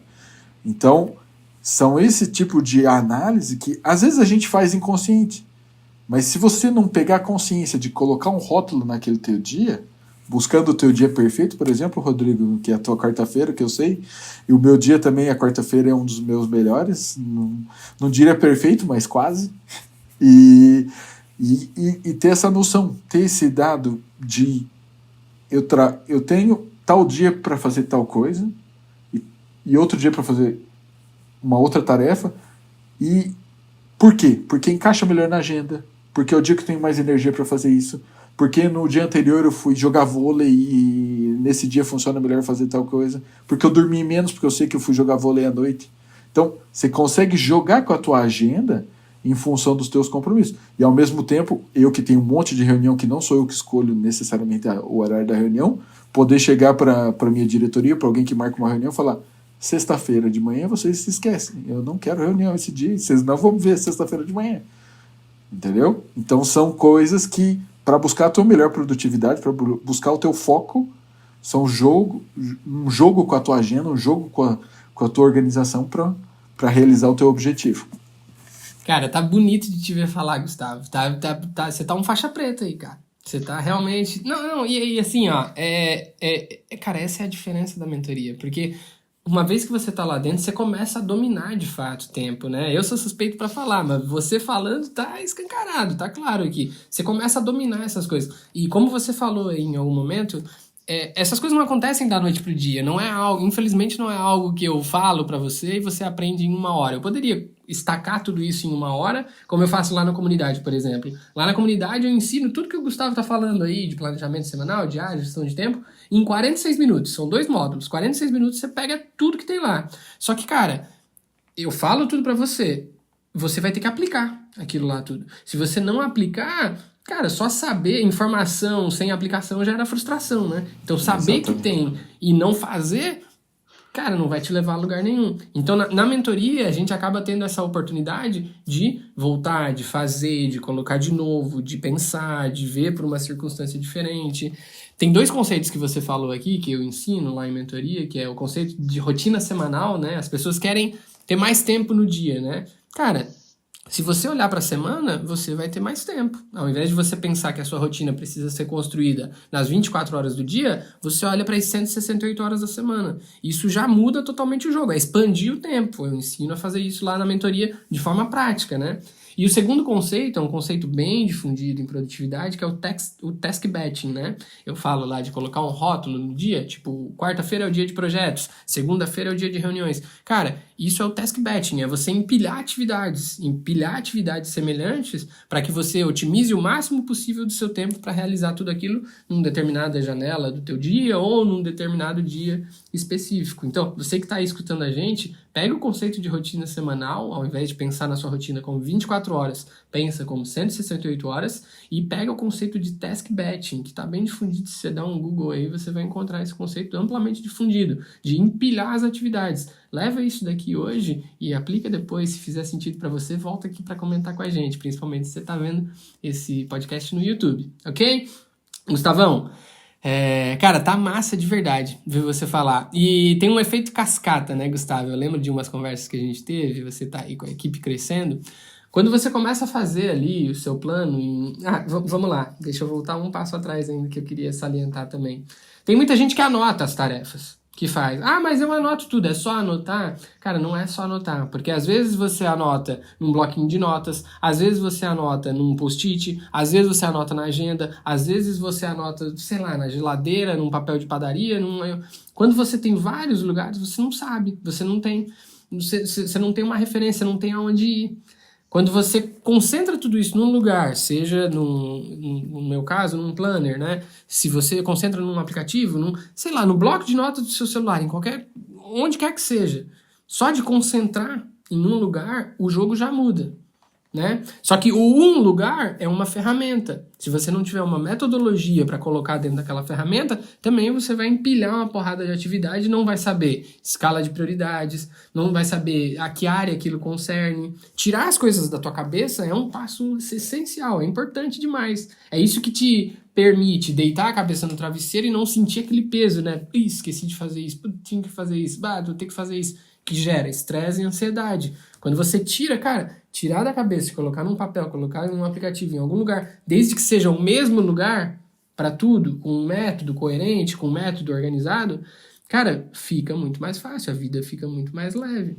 Então, são esse tipo de análise que às vezes a gente faz inconsciente. Mas se você não pegar a consciência de colocar um rótulo naquele teu dia, buscando o teu dia perfeito, por exemplo, Rodrigo, que é a tua quarta-feira, que eu sei, e o meu dia também, a quarta-feira é um dos meus melhores, não diria perfeito, mas quase, e ter essa noção, ter esse dado de eu tenho tal dia para fazer tal coisa e outro dia para fazer uma outra tarefa. E por quê? Porque encaixa melhor na agenda, porque é o dia que eu tenho mais energia para fazer isso, porque no dia anterior eu fui jogar vôlei e nesse dia funciona melhor fazer tal coisa, porque eu dormi menos porque eu sei que eu fui jogar vôlei à noite. Então você consegue jogar com a tua agenda em função dos teus compromissos. E ao mesmo tempo, eu que tenho um monte de reunião que não sou eu que escolho necessariamente o horário da reunião, poder chegar para a minha diretoria, para alguém que marca uma reunião e falar: sexta-feira de manhã vocês se esquecem, eu não quero reunião esse dia, vocês não vão me ver sexta-feira de manhã. Entendeu? Então são coisas que, para buscar a tua melhor produtividade, para buscar o teu foco, são um jogo com a tua agenda, um jogo com a tua organização para realizar o teu objetivo. Cara, tá bonito de te ver falar, Gustavo. Você tá um faixa preta aí, cara. Você tá realmente... Não, e assim, ó, cara, essa é a diferença da mentoria, porque uma vez que você tá lá dentro, você começa a dominar de fato o tempo, né? Eu sou suspeito pra falar, mas você falando tá escancarado, tá claro aqui. Você começa a dominar essas coisas. E como você falou aí em algum momento, essas coisas não acontecem da noite pro dia. Não é algo, infelizmente não é algo que eu falo pra você e você aprende em 1 hora. Eu poderia estacar tudo isso em 1 hora, como eu faço lá na comunidade, por exemplo. Lá na comunidade eu ensino tudo que o Gustavo tá falando aí, de planejamento semanal, diário, gestão de tempo, em 46 minutos. São 2 módulos. 46 minutos você pega tudo que tem lá. Só que, cara, eu falo tudo pra você. Você vai ter que aplicar aquilo lá tudo. Se você não aplicar, cara, só saber informação sem aplicação já era frustração, né? Então saber que tem e não fazer, cara, não vai te levar a lugar nenhum. Então, na mentoria, a gente acaba tendo essa oportunidade de voltar, de fazer, de colocar de novo, de pensar, de ver por uma circunstância diferente. Tem 2 conceitos que você falou aqui, que eu ensino lá em mentoria, que é o conceito de rotina semanal, né? As pessoas querem ter mais tempo no dia, né? Cara, se você olhar para a semana, você vai ter mais tempo. Ao invés de você pensar que a sua rotina precisa ser construída nas 24 horas do dia, você olha para as 168 horas da semana. Isso já muda totalmente o jogo, é expandir o tempo. Eu ensino a fazer isso lá na mentoria de forma prática, né? E o segundo conceito é um conceito bem difundido em produtividade, que é o task batching, né? Eu falo lá de colocar um rótulo no dia, tipo, quarta-feira é o dia de projetos, segunda-feira é o dia de reuniões. Cara, isso é o task batching, é você empilhar atividades semelhantes para que você otimize o máximo possível do seu tempo para realizar tudo aquilo numa determinada janela do teu dia ou num determinado dia específico. Então, você que está aí escutando a gente, pega o conceito de rotina semanal, ao invés de pensar na sua rotina como 24 horas, pensa como 168 horas, e pega o conceito de task batching, que está bem difundido. Se você dá um Google aí, você vai encontrar esse conceito amplamente difundido, de empilhar as atividades. Leva isso daqui hoje e aplica depois. Se fizer sentido para você, volta aqui para comentar com a gente, principalmente se você está vendo esse podcast no YouTube, ok? Gustavão, cara, tá massa de verdade ver você falar. E tem um efeito cascata, né, Gustavo? Eu lembro de umas conversas que a gente teve, você tá aí com a equipe crescendo. Quando você começa a fazer ali o seu plano... vamos lá, deixa eu voltar um passo atrás ainda, que eu queria salientar também. Tem muita gente que anota as tarefas, que faz. Mas eu anoto tudo, é só anotar? Cara, não é só anotar, porque às vezes você anota num bloquinho de notas, às vezes você anota num post-it, às vezes você anota na agenda, às vezes você anota, sei lá, na geladeira, num papel de padaria, Quando você tem vários lugares, você não sabe, você não tem uma referência, não tem aonde ir. Quando você concentra tudo isso num lugar, seja no meu caso, num planner, né? Se você concentra num aplicativo, sei lá, no bloco de notas do seu celular, onde quer que seja, só de concentrar em um lugar, o jogo já muda, né? Só que o um lugar é uma ferramenta. Se você não tiver uma metodologia para colocar dentro daquela ferramenta, também você vai empilhar uma porrada de atividade e não vai saber escala de prioridades, não vai saber a que área aquilo concerne. Tirar as coisas da tua cabeça é um passo essencial, é importante demais. É isso que te permite deitar a cabeça no travesseiro e não sentir aquele peso, né? Esqueci de fazer isso, tinha que fazer isso, vou ter que fazer isso. que gera estresse e ansiedade. Quando você tirar da cabeça, colocar num papel, colocar em um aplicativo, em algum lugar, desde que seja o mesmo lugar para tudo, com um método coerente, com um método organizado, cara, fica muito mais fácil, a vida fica muito mais leve.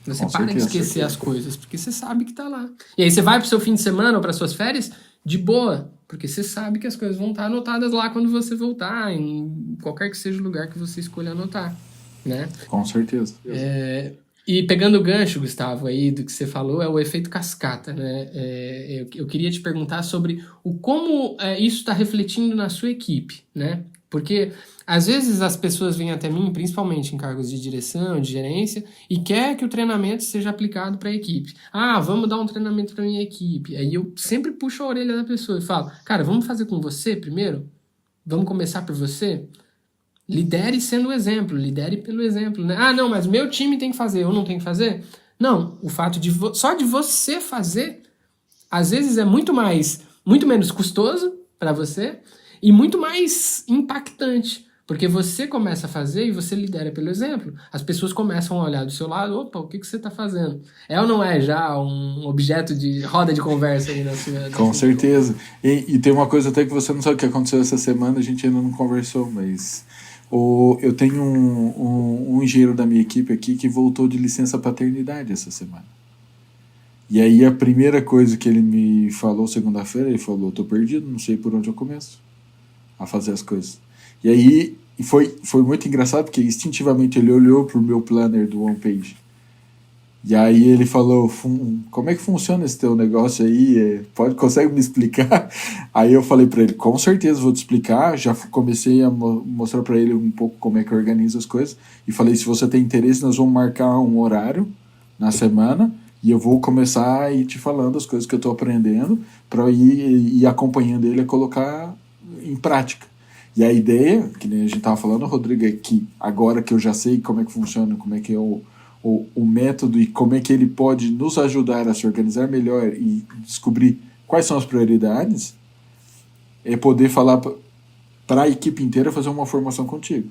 Você para de esquecer as coisas, porque você sabe que tá lá. E aí você vai pro seu fim de semana ou para suas férias de boa, porque você sabe que as coisas vão estar anotadas lá quando você voltar, em qualquer que seja o lugar que você escolha anotar, né? Com certeza. E pegando o gancho, Gustavo, aí do que você falou, é o efeito cascata, né? Eu queria te perguntar sobre como isso está refletindo na sua equipe, né? Porque às vezes as pessoas vêm até mim, principalmente em cargos de direção, de gerência, e quer que o treinamento seja aplicado para a equipe. Ah, vamos dar um treinamento para minha equipe. Aí eu sempre puxo a orelha da pessoa e falo, cara, vamos fazer com você primeiro? Vamos começar por você? Lidere sendo o exemplo, lidere pelo exemplo, né? Ah, não, mas meu time tem que fazer, eu não tenho que fazer? Não, o fato de só de você fazer, às vezes é muito menos custoso para você e muito mais impactante, porque você começa a fazer e você lidera pelo exemplo. As pessoas começam a olhar do seu lado, opa, o que você está fazendo? É ou não é já um objeto de roda de conversa aí na sua... Com certeza. E tem uma coisa até que você não sabe o que aconteceu essa semana, a gente ainda não conversou, mas... Eu tenho um engenheiro da minha equipe aqui que voltou de licença paternidade essa semana. E aí a primeira coisa que ele me falou segunda-feira, ele falou, tô perdido, não sei por onde eu começo a fazer as coisas. E aí foi muito engraçado, porque instintivamente ele olhou pro meu planner do OnePage. E aí ele falou, como é que funciona esse teu negócio aí? Consegue me explicar? Aí eu falei para ele, com certeza vou te explicar. Já comecei a mostrar para ele um pouco como é que eu organizo as coisas. E falei, se você tem interesse, nós vamos marcar um horário na semana e eu vou começar a ir te falando as coisas que eu estou aprendendo para ir acompanhando ele a colocar em prática. E a ideia, que nem a gente estava falando, Rodrigo, é que agora que eu já sei como é que funciona, como é que é o método e como é que ele pode nos ajudar a se organizar melhor e descobrir quais são as prioridades, é poder falar para a equipe inteira fazer uma formação contigo.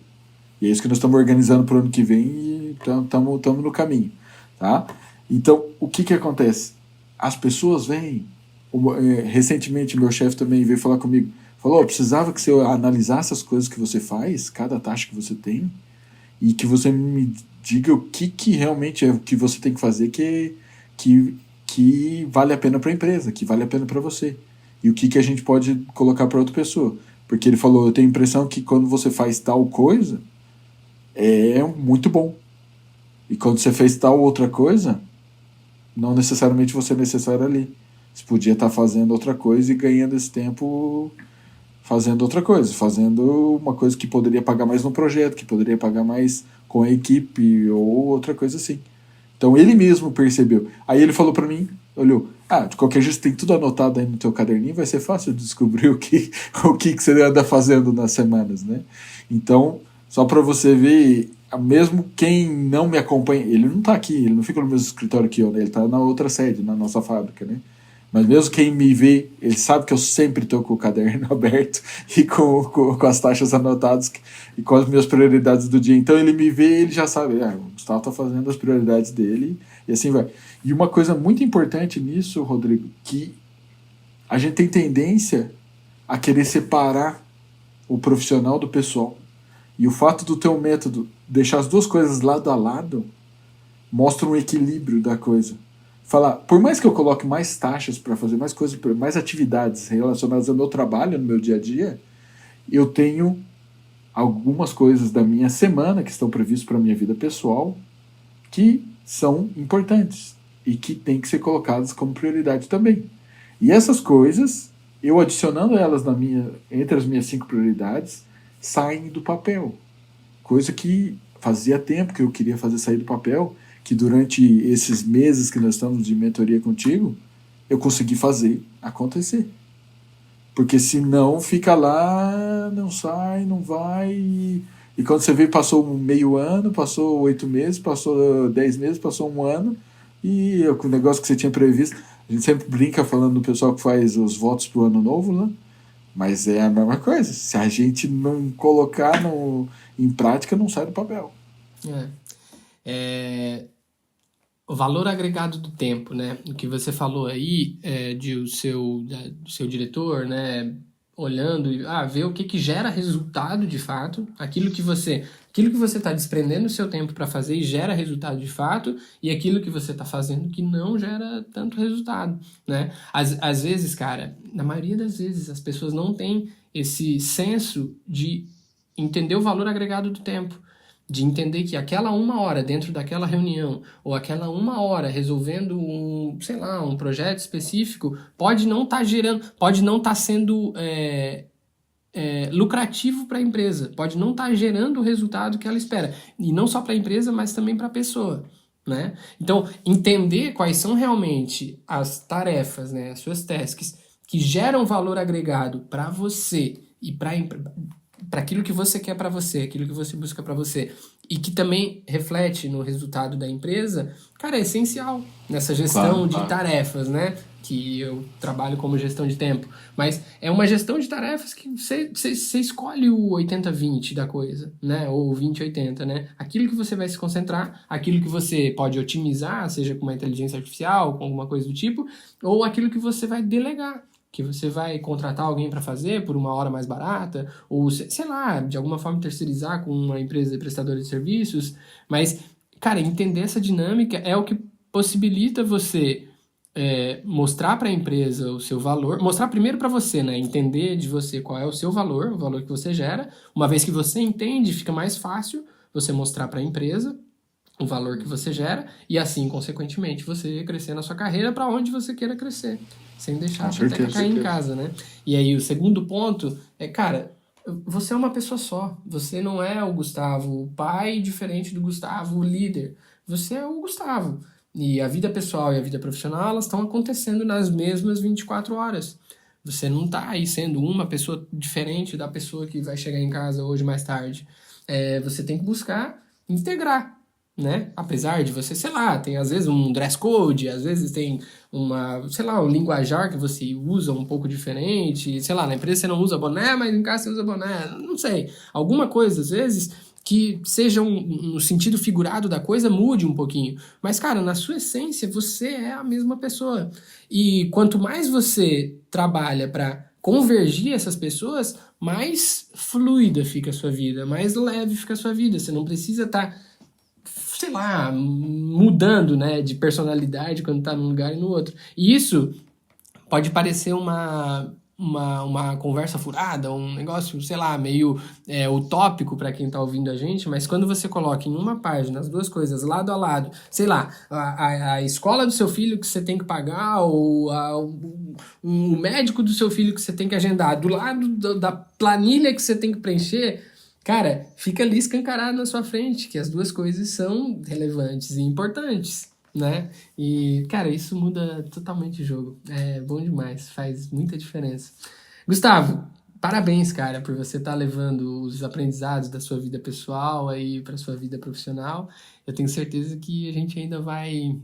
E é isso que nós estamos organizando para o ano que vem e estamos no caminho. Tá? Então, o que acontece? As pessoas vêm... recentemente, meu chefe também veio falar comigo. Falou, precisava que você analisasse as coisas que você faz, cada taxa que você tem, e que você me diga o que realmente é o que você tem que fazer que vale a pena para a empresa, que vale a pena para você. E o que a gente pode colocar para outra pessoa. Porque ele falou, eu tenho a impressão que quando você faz tal coisa, é muito bom. E quando você fez tal outra coisa, não necessariamente você é necessário ali. Você podia estar fazendo outra coisa e ganhando esse tempo fazendo outra coisa, fazendo uma coisa que poderia pagar mais no projeto, que poderia pagar mais com a equipe ou outra coisa assim. Então ele mesmo percebeu. Aí ele falou para mim, olhou, de qualquer jeito tem tudo anotado aí no teu caderninho, vai ser fácil de descobrir o que você anda fazendo nas semanas, né? Então, só para você ver, mesmo quem não me acompanha, ele não tá aqui, ele não fica no mesmo escritório que eu, né? Ele tá na outra sede, na nossa fábrica, né? Mas mesmo quem me vê, ele sabe que eu sempre estou com o caderno aberto e com as taxas anotadas e com as minhas prioridades do dia. Então ele me vê e ele já sabe, o Gustavo está fazendo as prioridades dele e assim vai. E uma coisa muito importante nisso, Rodrigo, que a gente tem tendência a querer separar o profissional do pessoal. E o fato do teu método deixar as duas coisas lado a lado mostra um equilíbrio da coisa. Falar, por mais que eu coloque mais taxas para fazer mais coisas, mais atividades relacionadas ao meu trabalho, no meu dia a dia, eu tenho algumas coisas da minha semana que estão previstas para a minha vida pessoal que são importantes e que têm que ser colocadas como prioridade também. E essas coisas, eu adicionando elas entre as minhas 5 prioridades, saem do papel. Coisa que fazia tempo que eu queria fazer sair do papel, que durante esses meses que nós estamos de mentoria contigo, eu consegui fazer acontecer. Porque senão fica lá, não sai, não vai. E quando você vê, passou um meio ano, passou 8 meses, passou 10 meses, passou um ano, e o negócio que você tinha previsto, a gente sempre brinca falando do pessoal que faz os votos pro ano novo, né? Mas é a mesma coisa. Se a gente não colocar em prática, não sai do papel. É. O valor agregado do tempo, né? O que você falou aí do seu diretor, né? Olhando e ver o que que gera resultado de fato, aquilo que você está desprendendo o seu tempo para fazer e gera resultado de fato, e aquilo que você está fazendo que não gera tanto resultado, né? Às vezes, cara, na maioria das vezes, as pessoas não têm esse senso de entender o valor agregado do tempo, de entender que aquela uma hora dentro daquela reunião, ou aquela uma hora resolvendo sei lá, um projeto específico, pode não estar gerando, pode não estar sendo lucrativo para a empresa, pode não estar gerando o resultado que ela espera. E não só para a empresa, mas também para a pessoa. Né? Então, entender quais são realmente as tarefas, né, as suas tasks, que geram valor agregado para você e para aquilo que você quer para você, aquilo que você busca para você, e que também reflete no resultado da empresa, cara, é essencial nessa gestão de tarefas, né? Que eu trabalho como gestão de tempo. Mas é uma gestão de tarefas que você escolhe o 80-20 da coisa, né? Ou 20-80, né? Aquilo que você vai se concentrar, aquilo que você pode otimizar, seja com uma inteligência artificial, com alguma coisa do tipo, ou aquilo que você vai delegar, que você vai contratar alguém para fazer por uma hora mais barata, ou, sei lá, de alguma forma terceirizar com uma empresa prestadora de serviços. Mas, cara, entender essa dinâmica é o que possibilita você mostrar para a empresa o seu valor, mostrar primeiro para você, né? Entender de você qual é o seu valor, o valor que você gera. Uma vez que você entende, fica mais fácil você mostrar para a empresa o valor que você gera e assim, consequentemente, você crescer na sua carreira para onde você queira crescer, sem deixar a peteca cair em casa, né? E aí o segundo ponto é, cara, você é uma pessoa só. Você não é o Gustavo, o pai diferente do Gustavo, o líder. Você é o Gustavo. E a vida pessoal e a vida profissional, elas estão acontecendo nas mesmas 24 horas. Você não está aí sendo uma pessoa diferente da pessoa que vai chegar em casa hoje mais tarde. Você tem que buscar integrar, né? Apesar de você, sei lá, tem às vezes um dress code, às vezes tem sei lá, um linguajar que você usa um pouco diferente, sei lá, na empresa você não usa boné, mas em casa você usa boné, não sei. Alguma coisa, às vezes, que seja no sentido figurado da coisa, mude um pouquinho. Mas, cara, na sua essência, você é a mesma pessoa. E quanto mais você trabalha para convergir essas pessoas, mais fluida fica a sua vida, mais leve fica a sua vida. Você não precisa estar sei lá, mudando, né, de personalidade quando tá num lugar e no outro. E isso pode parecer uma conversa furada, um negócio, sei lá, meio utópico para quem tá ouvindo a gente, mas quando você coloca em uma página as duas coisas lado a lado, sei lá, a escola do seu filho que você tem que pagar, ou o médico do seu filho que você tem que agendar, do lado da planilha que você tem que preencher, cara, fica ali escancarado na sua frente que as duas coisas são relevantes e importantes, né? E, cara, isso muda totalmente o jogo. É bom demais, faz muita diferença. Gustavo, parabéns, cara, por você estar levando os aprendizados da sua vida pessoal aí para sua vida profissional. Eu tenho certeza que a gente ainda vai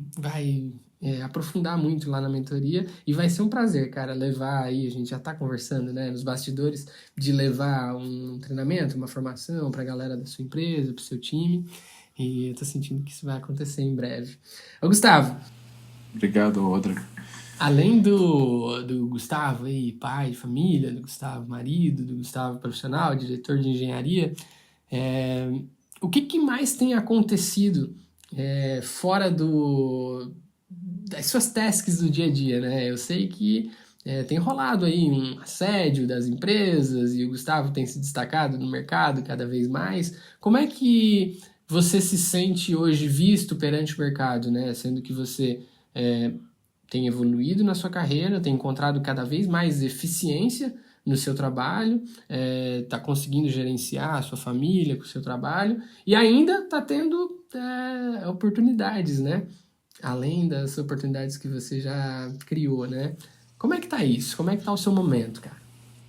aprofundar muito lá na mentoria e vai ser um prazer, cara, levar aí, a gente já tá conversando, né, nos bastidores, de levar um treinamento, uma formação pra galera da sua empresa, pro seu time, e eu tô sentindo que isso vai acontecer em breve. Ô, Gustavo. Obrigado, Rodrigo. Além do Gustavo aí, pai de família, do Gustavo marido, do Gustavo profissional, diretor de engenharia, o que mais tem acontecido fora das suas tasks do dia a dia, né? Eu sei que tem rolado aí um assédio das empresas e o Gustavo tem se destacado no mercado cada vez mais. Como é que você se sente hoje visto perante o mercado, né? Sendo que você tem evoluído na sua carreira, tem encontrado cada vez mais eficiência no seu trabalho, está conseguindo gerenciar a sua família com o seu trabalho e ainda está tendo oportunidades, né? Além das oportunidades que você já criou, né? Como é que tá isso? Como é que tá o seu momento, cara?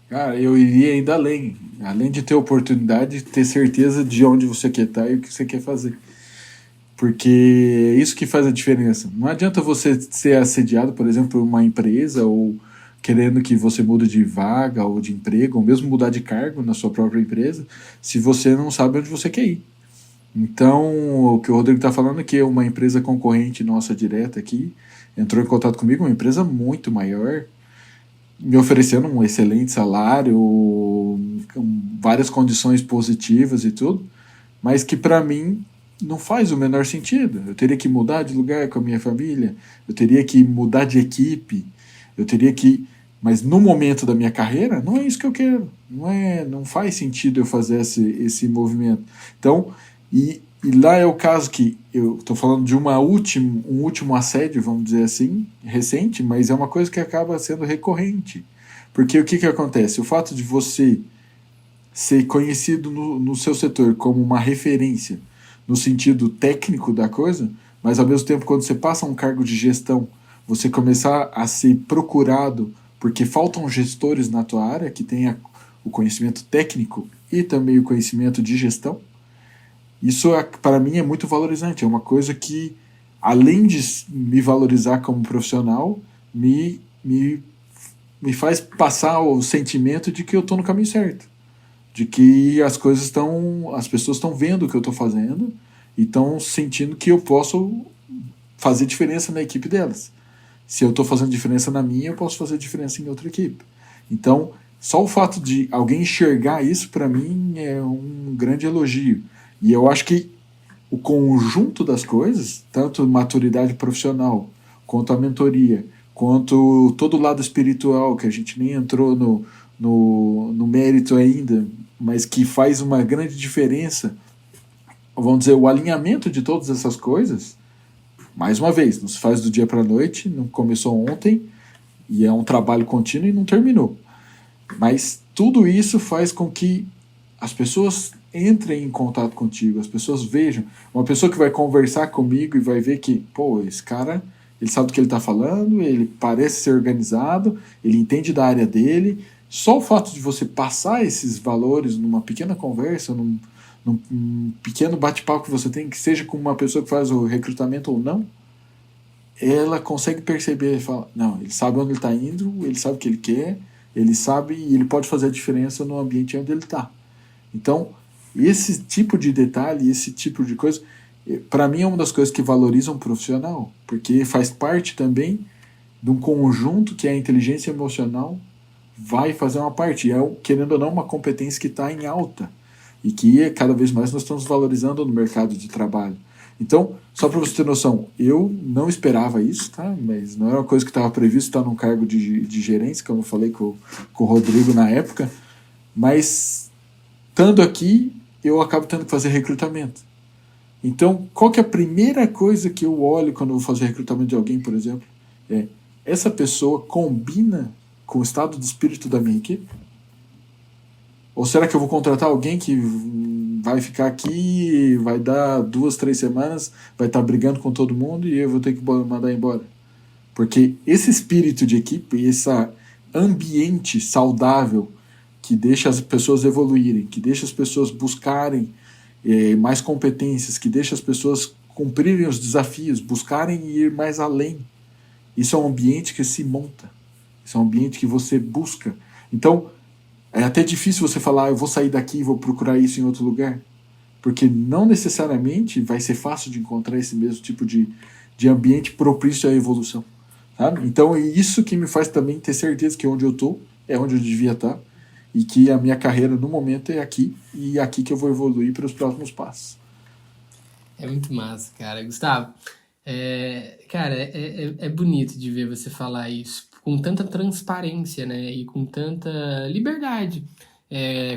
Cara, eu iria ainda além. Além de ter oportunidade, ter certeza de onde você quer estar e o que você quer fazer. Porque é isso que faz a diferença. Não adianta você ser assediado, por exemplo, por uma empresa ou querendo que você mude de vaga ou de emprego, ou mesmo mudar de cargo na sua própria empresa, se você não sabe onde você quer ir. Então, o que o Rodrigo está falando é que uma empresa concorrente nossa direta aqui entrou em contato comigo, uma empresa muito maior, me oferecendo um excelente salário, com várias condições positivas e tudo, mas que para mim não faz o menor sentido. Eu teria que mudar de lugar com a minha família, eu teria que mudar de equipe, eu teria que. Mas no momento da minha carreira, não é isso que eu quero. Não faz sentido eu fazer esse movimento. Então, e lá é o caso que eu estou falando de um último assédio, vamos dizer assim, recente, mas é uma coisa que acaba sendo recorrente. Porque o que acontece? O fato de você ser conhecido no seu setor como uma referência no sentido técnico da coisa, mas ao mesmo tempo quando você passa um cargo de gestão, você começar a ser procurado porque faltam gestores na tua área que tenha o conhecimento técnico e também o conhecimento de gestão, isso para mim é muito valorizante, é uma coisa que além de me valorizar como profissional, me faz passar o sentimento de que eu estou no caminho certo, de que as pessoas estão vendo o que eu estou fazendo e estão sentindo que eu posso fazer diferença na equipe delas. Se eu estou fazendo diferença na minha, eu posso fazer diferença em outra equipe. Então, só o fato de alguém enxergar isso, para mim, é um grande elogio. E eu acho que o conjunto das coisas, tanto maturidade profissional, quanto a mentoria, quanto todo o lado espiritual, que a gente nem entrou no mérito ainda, mas que faz uma grande diferença, vamos dizer, o alinhamento de todas essas coisas, mais uma vez, não se faz do dia para a noite, não começou ontem, e é um trabalho contínuo e não terminou. Mas tudo isso faz com que as pessoas entrem em contato contigo, as pessoas vejam. Uma pessoa que vai conversar comigo e vai ver que, pô, esse cara, ele sabe do que ele está falando, ele parece ser organizado, ele entende da área dele. Só o fato de você passar esses valores numa pequena conversa, num pequeno bate-papo que você tem, que seja com uma pessoa que faz o recrutamento ou não, ela consegue perceber e fala, não, ele sabe onde ele está indo, ele sabe o que ele quer, ele sabe e ele pode fazer a diferença no ambiente onde ele está. Então, esse tipo de detalhe, esse tipo de coisa, para mim é uma das coisas que valorizam um profissional, porque faz parte também de um conjunto que a inteligência emocional vai fazer uma parte. É, querendo ou não, uma competência que está em alta e que cada vez mais nós estamos valorizando no mercado de trabalho. Então, só para você ter noção, eu não esperava isso, tá? Mas não era uma coisa que estava previsto estar num cargo de gerência, como eu falei com o Rodrigo na época, mas estando aqui, eu acabo tendo que fazer recrutamento. Então, qual que é a primeira coisa que eu olho quando eu vou fazer recrutamento de alguém, por exemplo? Essa pessoa combina com o estado de espírito da minha equipe? Ou será que eu vou contratar alguém que vai ficar aqui, vai dar 2, 3 semanas, vai estar brigando com todo mundo e eu vou ter que mandar embora? Porque esse espírito de equipe, esse ambiente saudável que deixa as pessoas evoluírem, que deixa as pessoas buscarem mais competências, que deixa as pessoas cumprirem os desafios, buscarem ir mais além. Isso é um ambiente que se monta. Isso é um ambiente que você busca. Então, é até difícil você falar, eu vou sair daqui e vou procurar isso em outro lugar. Porque não necessariamente vai ser fácil de encontrar esse mesmo tipo de ambiente propício à evolução. Sabe? Então, é isso que me faz também ter certeza que onde eu estou é onde eu devia estar. E que a minha carreira, no momento, é aqui. E é aqui que eu vou evoluir para os próximos passos. É muito massa, cara. Gustavo, cara, é bonito de ver você falar isso com tanta transparência, né? E com tanta liberdade.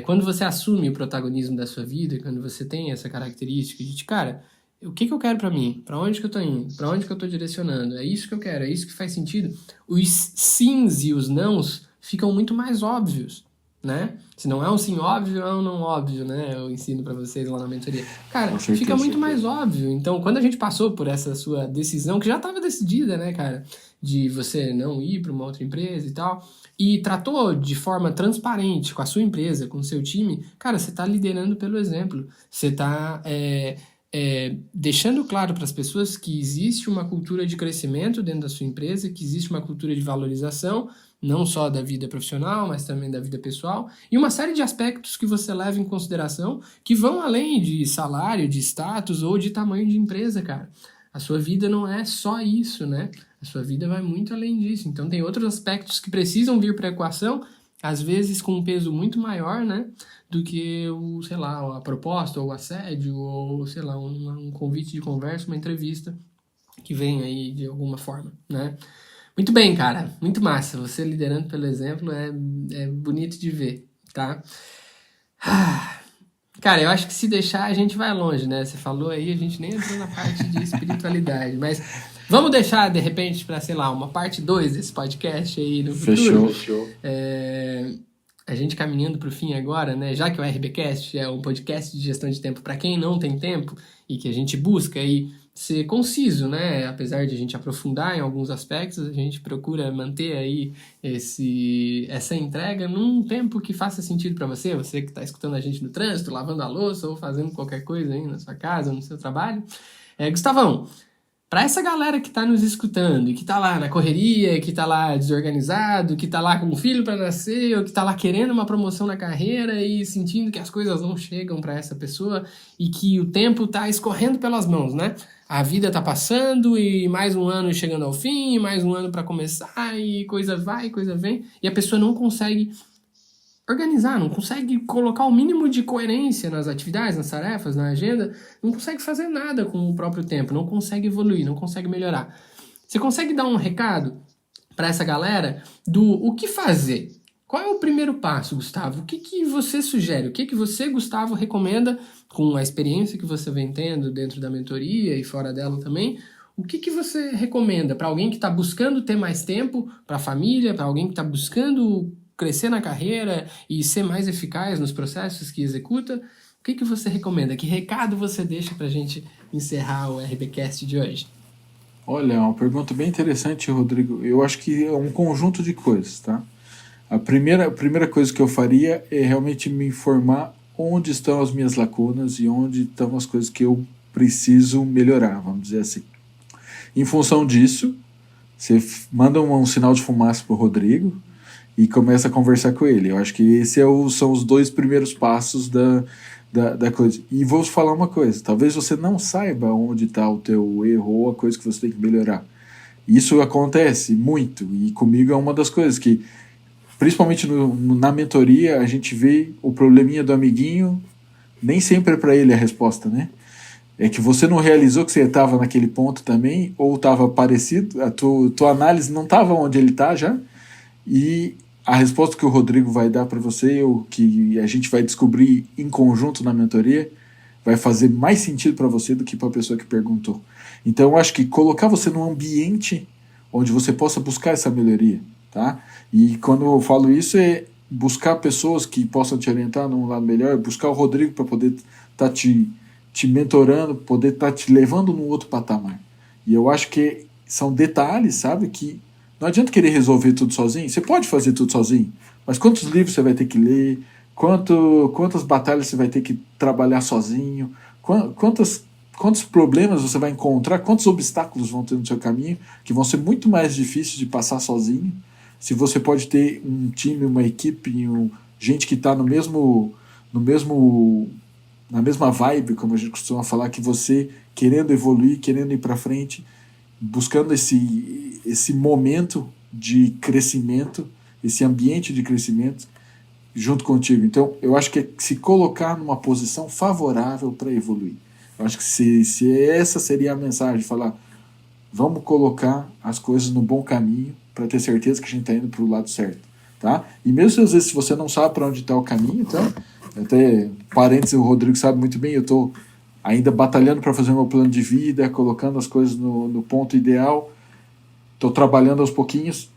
Quando você assume o protagonismo da sua vida, quando você tem essa característica de, cara, o que eu quero pra mim? Pra onde que eu tô indo? Pra onde que eu tô direcionando? É isso que eu quero, é isso que faz sentido. Os sims e os nãos ficam muito mais óbvios, né? Se não é um sim óbvio, é um não óbvio, né? Eu ensino pra vocês lá na mentoria. Cara, fica muito mais óbvio. Então, quando a gente passou por essa sua decisão, que já estava decidida, né, cara? De você não ir para uma outra empresa e tal, e tratou de forma transparente com a sua empresa, com o seu time, cara, você tá liderando pelo exemplo. Você tá deixando claro para as pessoas que existe uma cultura de crescimento dentro da sua empresa, que existe uma cultura de valorização, não só da vida profissional, mas também da vida pessoal, e uma série de aspectos que você leva em consideração que vão além de salário, de status ou de tamanho de empresa, cara. A sua vida não é só isso, né? A sua vida vai muito além disso. Então tem outros aspectos que precisam vir para a equação, às vezes com um peso muito maior, né? Do que sei lá, a proposta, ou o assédio, ou, sei lá, um convite de conversa, uma entrevista que vem aí de alguma forma, né? Muito bem, cara. Muito massa. Você liderando pelo exemplo é bonito de ver, tá? Cara, eu acho que se deixar a gente vai longe, né? Você falou aí, a gente nem entrou na parte de espiritualidade, mas vamos deixar, de repente, para, sei lá, uma parte 2 desse podcast aí no futuro. Fechou. A gente caminhando para o fim agora, né? Já que o RBcast é um podcast de gestão de tempo para quem não tem tempo e que a gente busca aí ser conciso, né? Apesar de a gente aprofundar em alguns aspectos, a gente procura manter aí essa entrega num tempo que faça sentido para você que está escutando a gente no trânsito, lavando a louça ou fazendo qualquer coisa aí na sua casa, no seu trabalho. Gustavão, para essa galera que está nos escutando e que está lá na correria, que está lá desorganizado, que está lá com um filho para nascer, ou que está lá querendo uma promoção na carreira e sentindo que as coisas não chegam para essa pessoa e que o tempo está escorrendo pelas mãos, né? A vida está passando e mais um ano chegando ao fim, e mais um ano para começar e coisa vai, coisa vem, e a pessoa não consegue organizar, não consegue colocar o mínimo de coerência nas atividades, nas tarefas, na agenda, não consegue fazer nada com o próprio tempo, não consegue evoluir, não consegue melhorar. Você consegue dar um recado para essa galera do o que fazer? Qual é o primeiro passo, Gustavo? O que você sugere? O que você, Gustavo, recomenda com a experiência que você vem tendo dentro da mentoria e fora dela também? O que você recomenda para alguém que está buscando ter mais tempo para a família, para alguém que está buscando crescer na carreira e ser mais eficaz nos processos que executa? O que você recomenda? Que recado você deixa para a gente encerrar o RBcast de hoje? Olha, é uma pergunta bem interessante, Rodrigo. Eu acho que é um conjunto de coisas, tá? A primeira coisa que eu faria é realmente me informar onde estão as minhas lacunas e onde estão as coisas que eu preciso melhorar, vamos dizer assim. Em função disso, você manda um sinal de fumaça pro Rodrigo e começa a conversar com ele. Eu acho que esses são os 2 primeiros passos da coisa. E vou falar uma coisa, talvez você não saiba onde está o teu erro ou a coisa que você tem que melhorar. Isso acontece muito, e comigo é uma das coisas que, principalmente na mentoria, a gente vê o probleminha do amiguinho, nem sempre é para ele a resposta, né? É que você não realizou que você estava naquele ponto também, ou estava parecido, a tua análise não estava onde ele está já, e a resposta que o Rodrigo vai dar para você, ou que a gente vai descobrir em conjunto na mentoria, vai fazer mais sentido para você do que para a pessoa que perguntou. Então eu acho que colocar você num ambiente onde você possa buscar essa melhoria, tá? E quando eu falo isso é buscar pessoas que possam te orientar num lado melhor, buscar o Rodrigo para poder estar te mentorando, poder estar te levando num outro patamar. E eu acho que são detalhes, sabe, que não adianta querer resolver tudo sozinho. Você pode fazer tudo sozinho, mas quantos livros você vai ter que ler, quantas batalhas você vai ter que trabalhar sozinho, quantos problemas você vai encontrar, quantos obstáculos vão ter no seu caminho, que vão ser muito mais difíceis de passar sozinho. Se você pode ter um time, uma equipe, gente que está na mesma vibe, como a gente costuma falar, que você querendo evoluir, querendo ir para frente, buscando esse momento de crescimento, esse ambiente de crescimento junto contigo. Então, eu acho que é se colocar numa posição favorável para evoluir. Eu acho que se essa seria a mensagem, falar, vamos colocar as coisas no bom caminho para ter certeza que a gente está indo para o lado certo, tá? E mesmo às vezes se você não sabe para onde está o caminho, então, até parênteses, o Rodrigo sabe muito bem, eu estou ainda batalhando para fazer meu plano de vida, colocando as coisas no ponto ideal, estou trabalhando aos pouquinhos,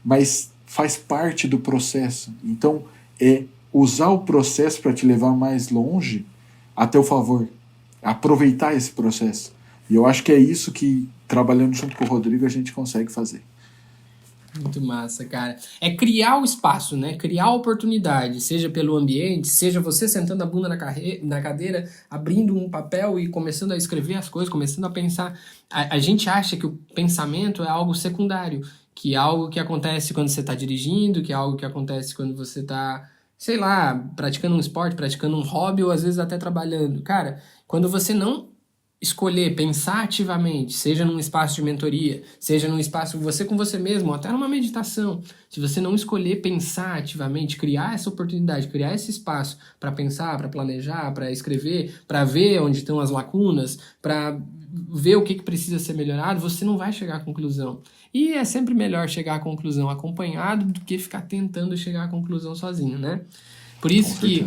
mas faz parte do processo. Então, é usar o processo para te levar mais longe a teu favor, aproveitar esse processo. E eu acho que é isso que, trabalhando junto com o Rodrigo, a gente consegue fazer. Muito massa, cara. É criar o espaço, né? Criar a oportunidade, seja pelo ambiente, seja você sentando a bunda na cadeira, abrindo um papel e começando a escrever as coisas, começando a pensar. A gente acha que o pensamento é algo secundário, que é algo que acontece quando você está dirigindo, que é algo que acontece quando você está, sei lá, praticando um esporte, praticando um hobby ou às vezes até trabalhando. Cara, quando você não escolher pensar ativamente, seja num espaço de mentoria, seja num espaço você com você mesmo, ou até numa meditação, se você não escolher pensar ativamente, criar essa oportunidade, criar esse espaço para pensar, para planejar, para escrever, para ver onde estão as lacunas, para ver o que precisa ser melhorado, você não vai chegar à conclusão. E é sempre melhor chegar à conclusão acompanhado do que ficar tentando chegar à conclusão sozinho, né? Por isso que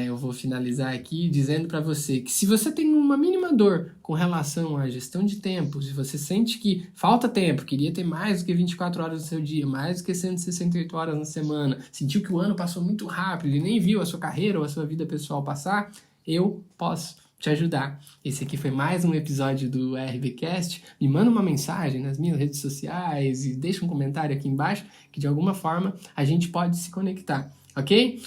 eu vou finalizar aqui dizendo para você que se você tem uma mínima dor com relação à gestão de tempo, se você sente que falta tempo, queria ter mais do que 24 horas no seu dia, mais do que 168 horas na semana, sentiu que o ano passou muito rápido e nem viu a sua carreira ou a sua vida pessoal passar, eu posso te ajudar. Esse aqui foi mais um episódio do RBcast. Me manda uma mensagem nas minhas redes sociais e deixa um comentário aqui embaixo que de alguma forma a gente pode se conectar. Ok?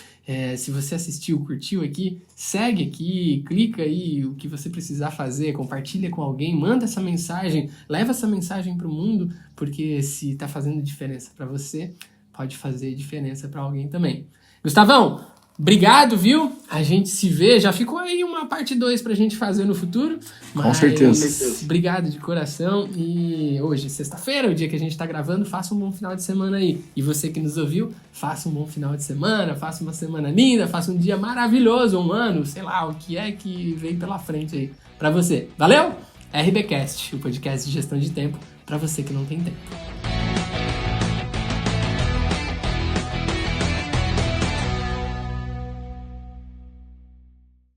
Se você assistiu, curtiu aqui, segue aqui, clica aí o que você precisar fazer, compartilha com alguém, manda essa mensagem, leva essa mensagem para o mundo, porque se está fazendo diferença para você, pode fazer diferença para alguém também. Gustavão, obrigado, viu? A gente se vê, já ficou aí uma parte 2 pra gente fazer no futuro. Com certeza. Obrigado de coração. E hoje, sexta-feira, o dia que a gente tá gravando, faça um bom final de semana aí. E você que nos ouviu, faça um bom final de semana, faça uma semana linda, faça um dia maravilhoso, um ano, sei lá, o que é que vem pela frente aí pra você. Valeu? RBcast, o podcast de gestão de tempo pra você que não tem tempo.